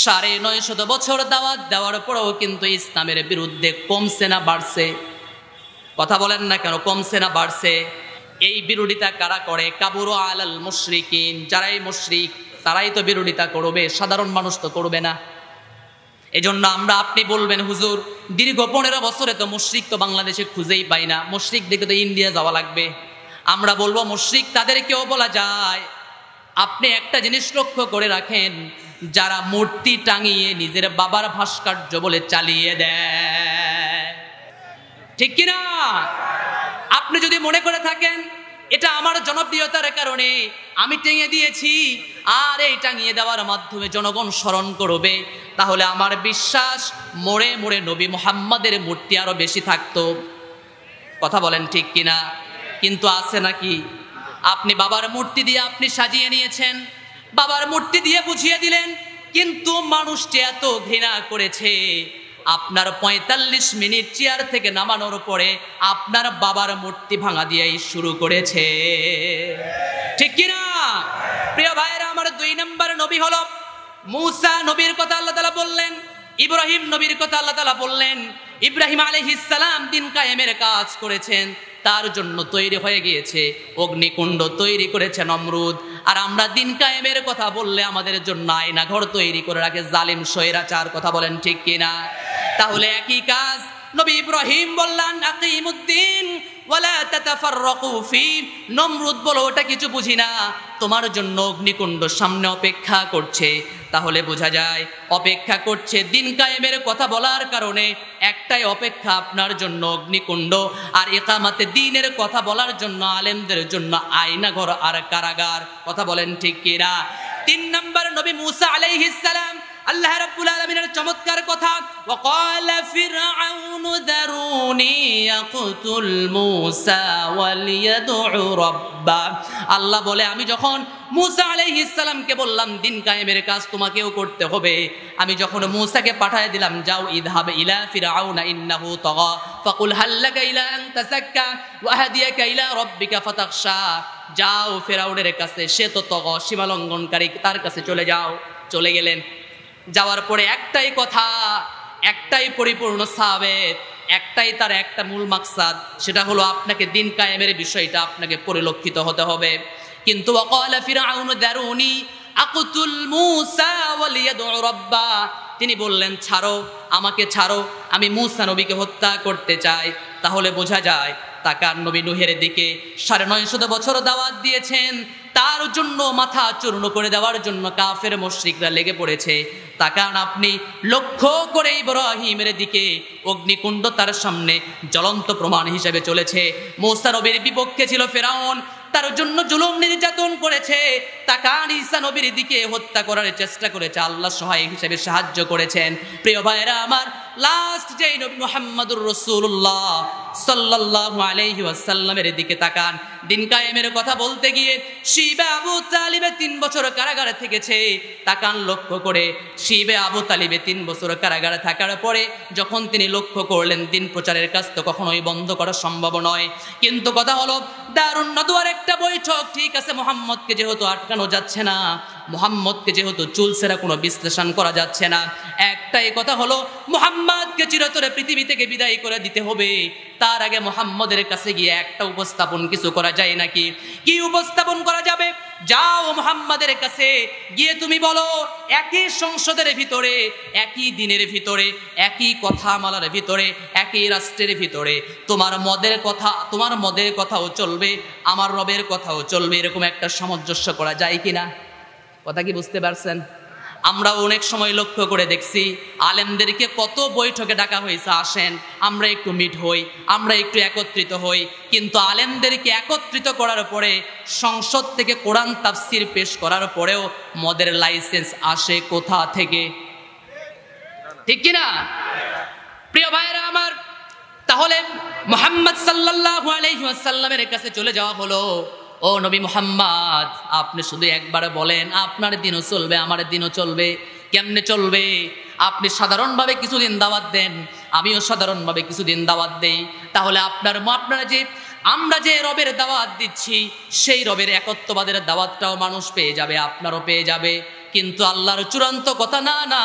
S1: 950 বছর দাওয়াত দেওয়ার পরেও কিন্তু ইসলামের বিরুদ্ধে কমছে না বাড়ছে? কথা বলেন না কেন? কমছে না বাড়ছে? এই বিরোধিতা কারা করে? কাবুরু আলাল মুশরিকিন, যারাই মুশরিক তারাই তো বিরোধিতা করবে, সাধারণ মানুষ তো করবে না। এজন্য আপনি বলবেন হুজুর দীর্ঘ 15 বছরে তো মুশরিক তো বাংলাদেশে খুঁজেই পাই না, মুশরিক দেখে তো ইন্ডিয়া যাওয়া লাগবে। আমরা বলবো মুশরিক তাদেরকেও বলা যায়। আপনি একটা জিনিস লক্ষ্য করে রাখেন, যারা মূর্তি টাঙিয়ে নিজের বাবার ভাস্কর্য বলে চালিয়ে দেয়, ঠিক কিনা? আপনি যদি মনে করে থাকেন এটা আমার জনপ্রিয়তার কারণে আমি টেঙে দিয়েছি আর এই টাঙিয়ে দেওয়ার মাধ্যমে জনগণ স্মরণ করবে, তাহলে আমার বিশ্বাস মোড়ে মোড়ে নবী মুহাম্মাদের মূর্তি আরো বেশি থাকতো। কথা বলেন ঠিক কিনা? কিন্তু আছে নাকি? আপনি বাবার মূর্তি দিয়ে আপনি সাজিয়ে নিয়েছেন, বাবার মূর্তি দিয়ে বুঝিয়ে দিলেন, কিন্তু মানুষটি এত ঘৃণা করেছে আপনার ৪৫ মিনিট চেয়ার থেকে নামানোর পরে আপনার বাবার মূর্তি ভাঙা দিয়েই শুরু করেছে। ঠিক কিনা? প্রিয় ভাইয়েরা আমার ২ নম্বর নবী হলো মূসা নবীর কথা আল্লাহ তাআলা বললেন, ইব্রাহিম নবীর কথা আল্লাহ তাআলা বললেন। ইব্রাহিম আলাইহিস সালাম দিন কায়েমের কাজ করেছেন, তার জন্য তৈরি হয়ে গিয়েছে অগ্নিকুণ্ড তৈরি করেছে নমরুদ। আর আমরা দিন কায়েমের কথা বললে আমাদের জন্য আয়না ঘর তৈরি করে রাখে জালিম স্বৈরাচার। কথা বলেন ঠিক কিনা? তাহলে একই কাজ নবী ইব্রাহিম বললেন আকিমুদ্দিন ওয়ালা তাতাফাররাকু ফি। নমরুদ বলো ওটা কিছু বুঝি না, তোমার জন্য অগ্নিকুণ্ড সামনে অপেক্ষা করছে। তাহলে বোঝা যায় অপেক্ষা করছে দিন কায়েমের কথা বলার কারণে একটাই অপেক্ষা আপনার জন্য অগ্নিকুণ্ড, আর ইকামাতে দ্বীনের কথা বলার জন্য আলেমদের জন্য আয়নাঘর আর কারাগার। কথা বলেন ঠিক কিনা? ৩ নম্বর নবী মূসা আলাইহিস সালাম, আল্লাহ রাব্বুল আলামিনের চমৎকার কথা, ওয়াকালা ফিরআউনু দারুনি ইয়াকতুল মূসা ওয়ালিয়াদউ রাব্বা। আল্লাহ বলে আমি যখন মূসা আলাইহিস সালামকে বললাম দিন কায়েমের কাজ তোমাকেও করতে হবে, আমি যখন মূসাকে পাঠিয়ে দিলাম যাও ইযহাব ইলা ফিরআউনা ইন্নাহু তাগা ফাকুল হাল লাকা ইলা আন তাযাক্কা ওয়া আহদিয়াকা ইলা রাব্বিকা ফাতাখশা। যাও ফিরআউনের কাছে, সে তো তাগা সীমা লঙ্ঘনকারী, তার কাছে চলে যাও। চলে গেলেন, যাওয়ার পরে একটাই কথা, একটাই পরিপূর্ণ সাবেত, একটাই তার একটা মূল মাকসাদ, সেটা হলো আপনাকে দিন কায়েমের বিষয়টা আপনাকে পরিলক্ষিত হতে হবে। কিন্তু ওয়াকালা ফিরআউনু দারুনি আকতুল মূসা ওয়ালিয়াদউ রাব্বা, তিনি বললেন ছাড়ো, আমাকে ছাড়ো, আমি মূসা নবীকে হত্যা করতে চাই। তাহলে বোঝা যায় তাকান নবী নূহের দিকে ৯৫০ বছর দাওয়াত দিয়েছেন, তার জন্য মাথা চূর্ণ করে দেওয়ার জন্য কাফের মুশরিকরা লেগে পড়েছে। তাকান আপনি লক্ষ্য করে ইব্রাহিমের দিকে, অগ্নিকুণ্ড তার সামনে জ্বলন্ত প্রমাণ হিসেবে চলেছে। মূসা নবীর বিপক্ষে ছিল ফিরআউন, তার জন্য জুলুম নির্যাতন করেছে। তাকান ঈসা নবীর দিকে, হত্যা করার চেষ্টা করেছে, আল্লাহ সহায় হিসেবে সাহায্য করেছেন। প্রিয় ভাইরা আমার, লাস্ট যেই নবী মুহাম্মদুর রাসূলুল্লাহ সাল্লাল্লাহু আলাইহি ওয়াসাল্লামের দিকে তাকান। দিন কায়েমের কথা বলতে গিয়ে শিবে আবু তালিবে ৩ বছর কারাগারে থেকেছে। তাকান লক্ষ্য করে, শিবে আবু তালিবে ৩ বছর কারাগারে থাকার পরে যখন তিনি লক্ষ্য করলেন দিন প্রচারের কাজ তো কখনোই বন্ধ করা সম্ভব নয়, কিন্তু কথা হলো দারুন নদওয়ার একটা বৈঠক, ঠিক আছে মুহাম্মদকে যেহেতু আটকানো যাচ্ছে না, মুহাম্মদকে যেহেতু চুলসেরা কোনো বিশ্লেষণ করা যাচ্ছে না, একটাই কথা হলো মুহাম্মদকে চিরতরে পৃথিবী থেকে বিদায় করে দিতে হবে। তার আগে মুহাম্মদের কাছে গিয়ে একটা উপস্থাপন কিছু করা যায় নাকি? কি উপস্থাপন করা যাবে? যাও মুহাম্মদের কাছে গিয়ে তুমি বলো, একই সংসদের ভিতরে, একই দিনের ভিতরে, একই কথা মালার ভিতরে, একই রাষ্ট্রের ভিতরে তোমার মদের কথাও চলবে, আমার রবের কথাও চলবে, এরকম একটা সামঞ্জস্য করা যায় কিনা? কথা কি বুঝতে পারছেন? আমরা অনেক সময় লক্ষ্য করে দেখছি আলেমদেরকে কত বৈঠকে ডাকা হয়েছে, আসেন আমরা একটু মিট হই, আমরা একটু একত্রিত হই, কিন্তু আলেমদেরকে একত্রিত করার পরে সংসদ থেকে কোরআন তাফসির পেশ করার পরেও মদের লাইসেন্স আসে কোথা থেকে? ঠিক কিনা প্রিয় ভাইরা আমার? তাহলে মুহাম্মদ সাল্লাল্লাহু আলাইহি ওয়াসাল্লামের কাছে চলে যাওয়া হলো, ও নবী মুহাম্মদ আপনি শুধু একবার বলেন আপনার দিনও চলবে আমার দিনও চলবে। কেমনে চলবে? আপনি সাধারণভাবে কিছুদিন দাওয়াত দেন, আমিও সাধারণভাবে কিছুদিন দাওয়াত দেই, তাহলে আমরা যে রবের দাওয়াত দিচ্ছি সেই রবের একত্ববাদের দাওয়াতটাও মানুষ পেয়ে যাবে, আপনারও পেয়ে যাবে। কিন্তু আল্লাহর চূড়ান্ত কথা না, না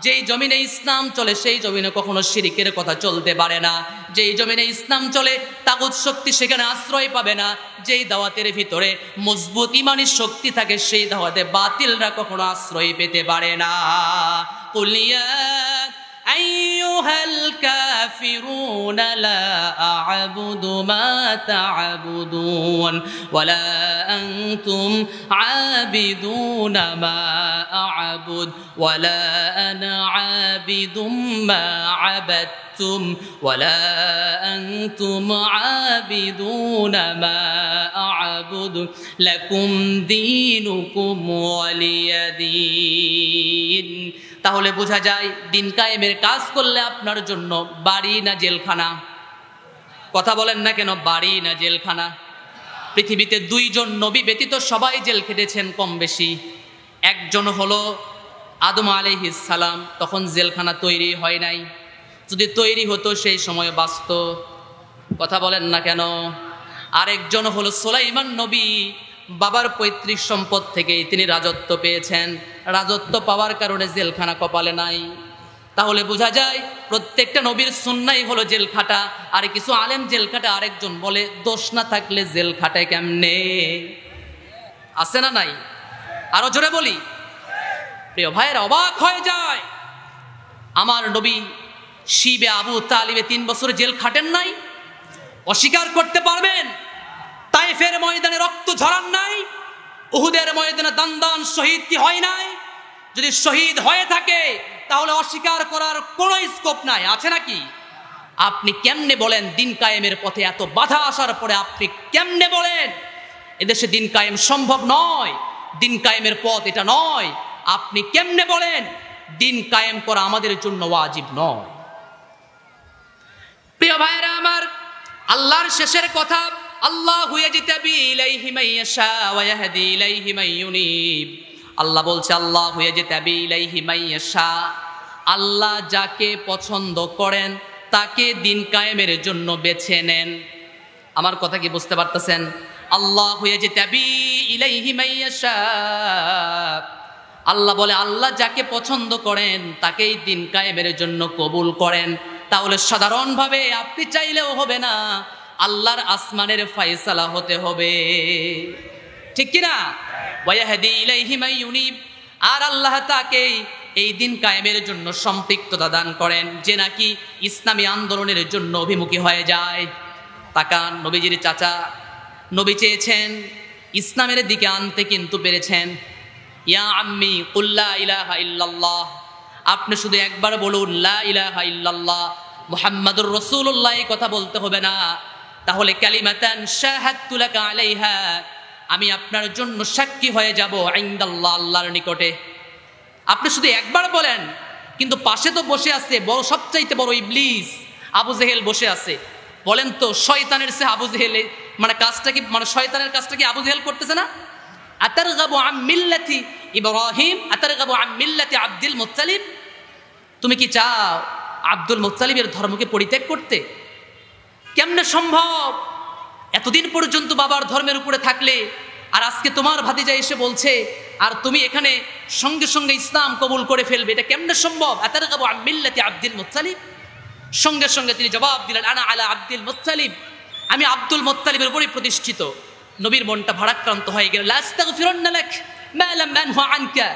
S1: যেই জমিনে ইসলাম চলে সেই জমিনে কখনো শিরিকের কথা চলতে পারে না, যেই জমিনে ইসলাম চলে তাগুত শক্তি সেখানে আশ্রয় পাবে না, যেই দাওয়াতের ভিতরে মজবুত ঈমানি শক্তি থাকে সেই দাওয়াতে বাতিলরা কখনো আশ্রয় পেতে পারে না। কুলিয়া আইয়ুহাল কাফিরুনা লা আ'বুদু মা তা'বুদুন ওয়ালা আনতুম আবিদুনা মা আ'বুদ ওয়ালা আনা আবিদুম মা আবাদতুম ওয়ালা আনতুম আবিদুনা মা আ'বুদ লাকুম দীনুকুম ওয়ালিয়া দীন। তাহলে বোঝা যায় দিন কায়েমের কাজ করলে আপনার জন্য বাড়ি না জেলখানা? কথা বলেন না কেন, বাড়ি না জেলখানা? পৃথিবীতে দুইজন নবী ব্যতীত সবাই জেল খেটেছেন কম বেশি। একজন হলো আদম আলাইহিস সালাম, তখন জেলখানা তৈরি হয় নাই, যদি তৈরি হতো সেই সময় বাঁচত। কথা বলেন না কেন? আরেকজন হলো সুলাইমান নবী, বাবার পৈতৃক সম্পদ থেকেই তিনি রাজত্ব পেয়েছেন, রাজত্ব পাওয়ার কারণে জেলখানা কপালে নাই। তাহলে বোঝা যায় প্রত্যেকটা নবীর সুন্নাই হলো জেল খাটা। আর কিছু আলেম জেল খাটা, আরেকজন বলে দোষ না থাকলে জেল খাটায় কেমনে? আছে না নাই? আরো জোরে বলি। প্রিয় ভাইয়েরা, অবাক হয়ে যায়, আমার নবী শিবে আবু তালিবে 3 বছর জেল খাটেন নাই? অস্বীকার করতে পারবেন? তায়েফের ময়দানে রক্ত ঝরান নাই? উহুদের ময়দানে দান শহীদ কি হয় নাই? যদি শহীদ হয়ে থাকে তাহলে অস্বীকার করার কোনো স্কোপ নাই, আছে নাকি? আপনি কেমনে বলেন দিন কায়েমের পথে এত বাধা আসার পরে আপনি কেমনে বলেন এদেশে দিন কায়েম সম্ভব নয়, দিন কায়েমের পথ এটা নয়? আপনি কেমনে বলেন দিন কায়েম করা আমাদের জন্য ওয়াজিব নয়? প্রিয় ভাইরা আমার, আল্লাহর শেষের কথা, আল্লাহু ইয়াজতাবি ইলাইহি মান ইয়াশা ওয়া ইয়াহদি ইলাইহি মান ইউনিব। আল্লাহ বলছে আল্লাহু ইয়াজতাবি ইলাইহি মান ইয়াশা, আল্লাহ যাকে পছন্দ করেন তাকে দিন কায়েমের জন্য বেছে নেন। আমার কথা কি বুঝতে পারতেছেন? আল্লাহু ইয়াজতাবি ইলাইহি মান ইয়াশা, আল্লাহ বলে আল্লাহ যাকে পছন্দ করেন তাকেই দিন কায়েমের জন্য কবুল করেন। তাহলে সাধারণভাবে আপনি চাইলেও হবে না, আল্লাহর আসমানের ফয়সালা হতে হবে, ঠিক কিনা? ওয়াহদি ইলাইহি মান ইউনিব, আর আল্লাহ তাকেই এই দিন কায়েমের জন্য সম্পৃক্ততা দান করেন, যে নাকি ইসলামী আন্দোলনের জন্য অভিমুখী হয়ে যায়। তাকান, নবীজির চাচা নবী চেয়েছেন ইসলামের দিকে আনতে, কিন্তু পেরেছেন। ইয়া আম্মি কুল লা ইলাহা ইল্লাল্লাহ, আপনি শুধু একবার বলুন লা ইলাহা ইল্লাল্লাহ মুহাম্মাদুর রাসূলুল্লাহ, এই কথা বলতে হবে না। তাহলে কালিমাতান শাহাদতু লাকা আলাইহা, আমি আপনার জন্য সাক্ষী হয়ে যাব ইনদাল্লাহ, আল্লাহর নিকটে। আপনি শুধু একবার বলেন, কিন্তু পাশে তো বসে আছে বড়, সবচাইতে বড় ইবলিস আবু জেহেল বসে আছে। বলেন তো শয়তানের সে আবু জেহেল মানে কাজটা কি, মানে শয়তানের কাজটা কি আবু জেহেল করতেছে না? আতারগাবু আন মিল্লাতি ইব্রাহিম আতারগাবু আন মিল্লাতি আব্দুল মুত্তালিব, তুমি কি চাও আব্দুল মুত্তালিবের ধর্মকে পরিত্যাগ করতে? কেমনে সম্ভব? এতদিন পর্যন্ত বাবার ধর্মের উপরে থাকলে, আর আজকে তোমার ভাতিজা এসে বলছে আর তুমি এখানে সঙ্গে সঙ্গে ইসলাম কবুল করে ফেলবে, এটা কেমনে সম্ভব? আতারগাবু আন মিল্লাতি আব্দুল মুত্তালিব, সঙ্গে সঙ্গে তিনি জবাব দিলেন আনা আলা আব্দুল মুত্তালিব, আমি আব্দুল মুত্তালিবের উপরে প্রতিষ্ঠিত। নবীর মনটা ভারাক্রান্ত হয়ে গেল। লা আস্তাগফিরুন্না লাক মা লাম আনহু আনকা,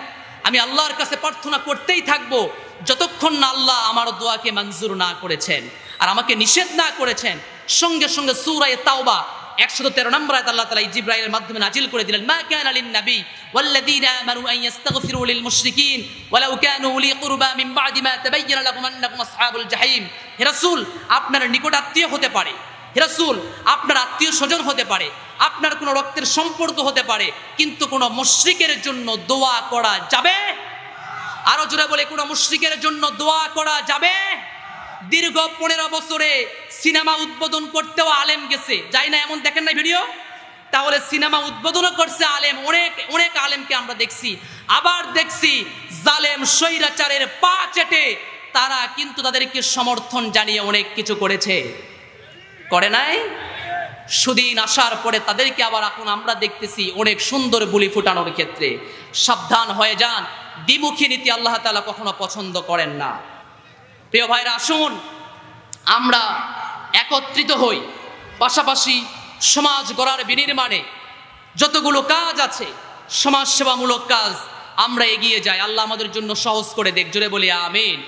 S1: আমি আল্লাহর কাছে প্রার্থনা করতেই থাকবো যতক্ষণ না আল্লাহ আমার দোয়াকে মঞ্জুর না করেছেন আর আমাকে নিষেধ না করেছেন। সঙ্গে সঙ্গে সূরা তাওবা 113 নম্বর আয়াত আল্লাহ তাআলা জিবরাইলের মাধ্যমে নাজিল করে দিলেন, মা কানা লিন নবী ওয়াল্লাযীনা আমানু আন ইস্তাগফিরু লিল মুশরিকিন ওয়ালাউ কানু উলি কুরবা মিন বা'দি মা তাবায়্যানা লাকুম আন্নাকুম আসহাবুল জাহিম। হে রাসূল, আপনার নিকট আত্মীয় হতে পারে, হে রাসূল আপনার আত্মীয় স্বজন হতে পারে, আপনার কোনো রক্তের সম্পর্ক হতে পারে, কিন্তু কোনো মুশরিকের জন্য দোয়া করা যাবে? আরো জোরে বলে, কোনো মুশরিকের জন্য দোয়া করা যাবে? দীর্ঘ 15 বছরে সিনেমা উদ্বোধন করতেও আলেম গেছে, যাই না এমন দেখেন না ভিডিও? তাহলে সিনেমা উদ্বোধনও করছে আলেম, অনেক অনেক আলেমকে আমরা দেখছি। আবার দেখছি জালেম স্বৈরাচারের পা চেটে তারা কিন্তু তাদেরকে সমর্থন জানিয়ে অনেক কিছু করেছে, করে নাই? সুদিন আসার পরে তাদেরকে আবার এখন আমরা দেখতেছি অনেক সুন্দর বুলি ফুটানোর ক্ষেত্রে। সাবধান হয়ে যান, দ্বিমুখী নীতি আল্লাহ তাআলা কখনো পছন্দ করেন না। প্রিয় ভাইরা, আসুন আমরা একত্রিত হই, পাশাপাশি সমাজ গড়ার বিনির্মাণে যতগুলো কাজ আছে সমাজ সেবামূলক কাজ আমরা এগিয়ে যাই। আল্লাহ আমাদের জন্য সহজ করে দেখ, জোরে বলি আমিন।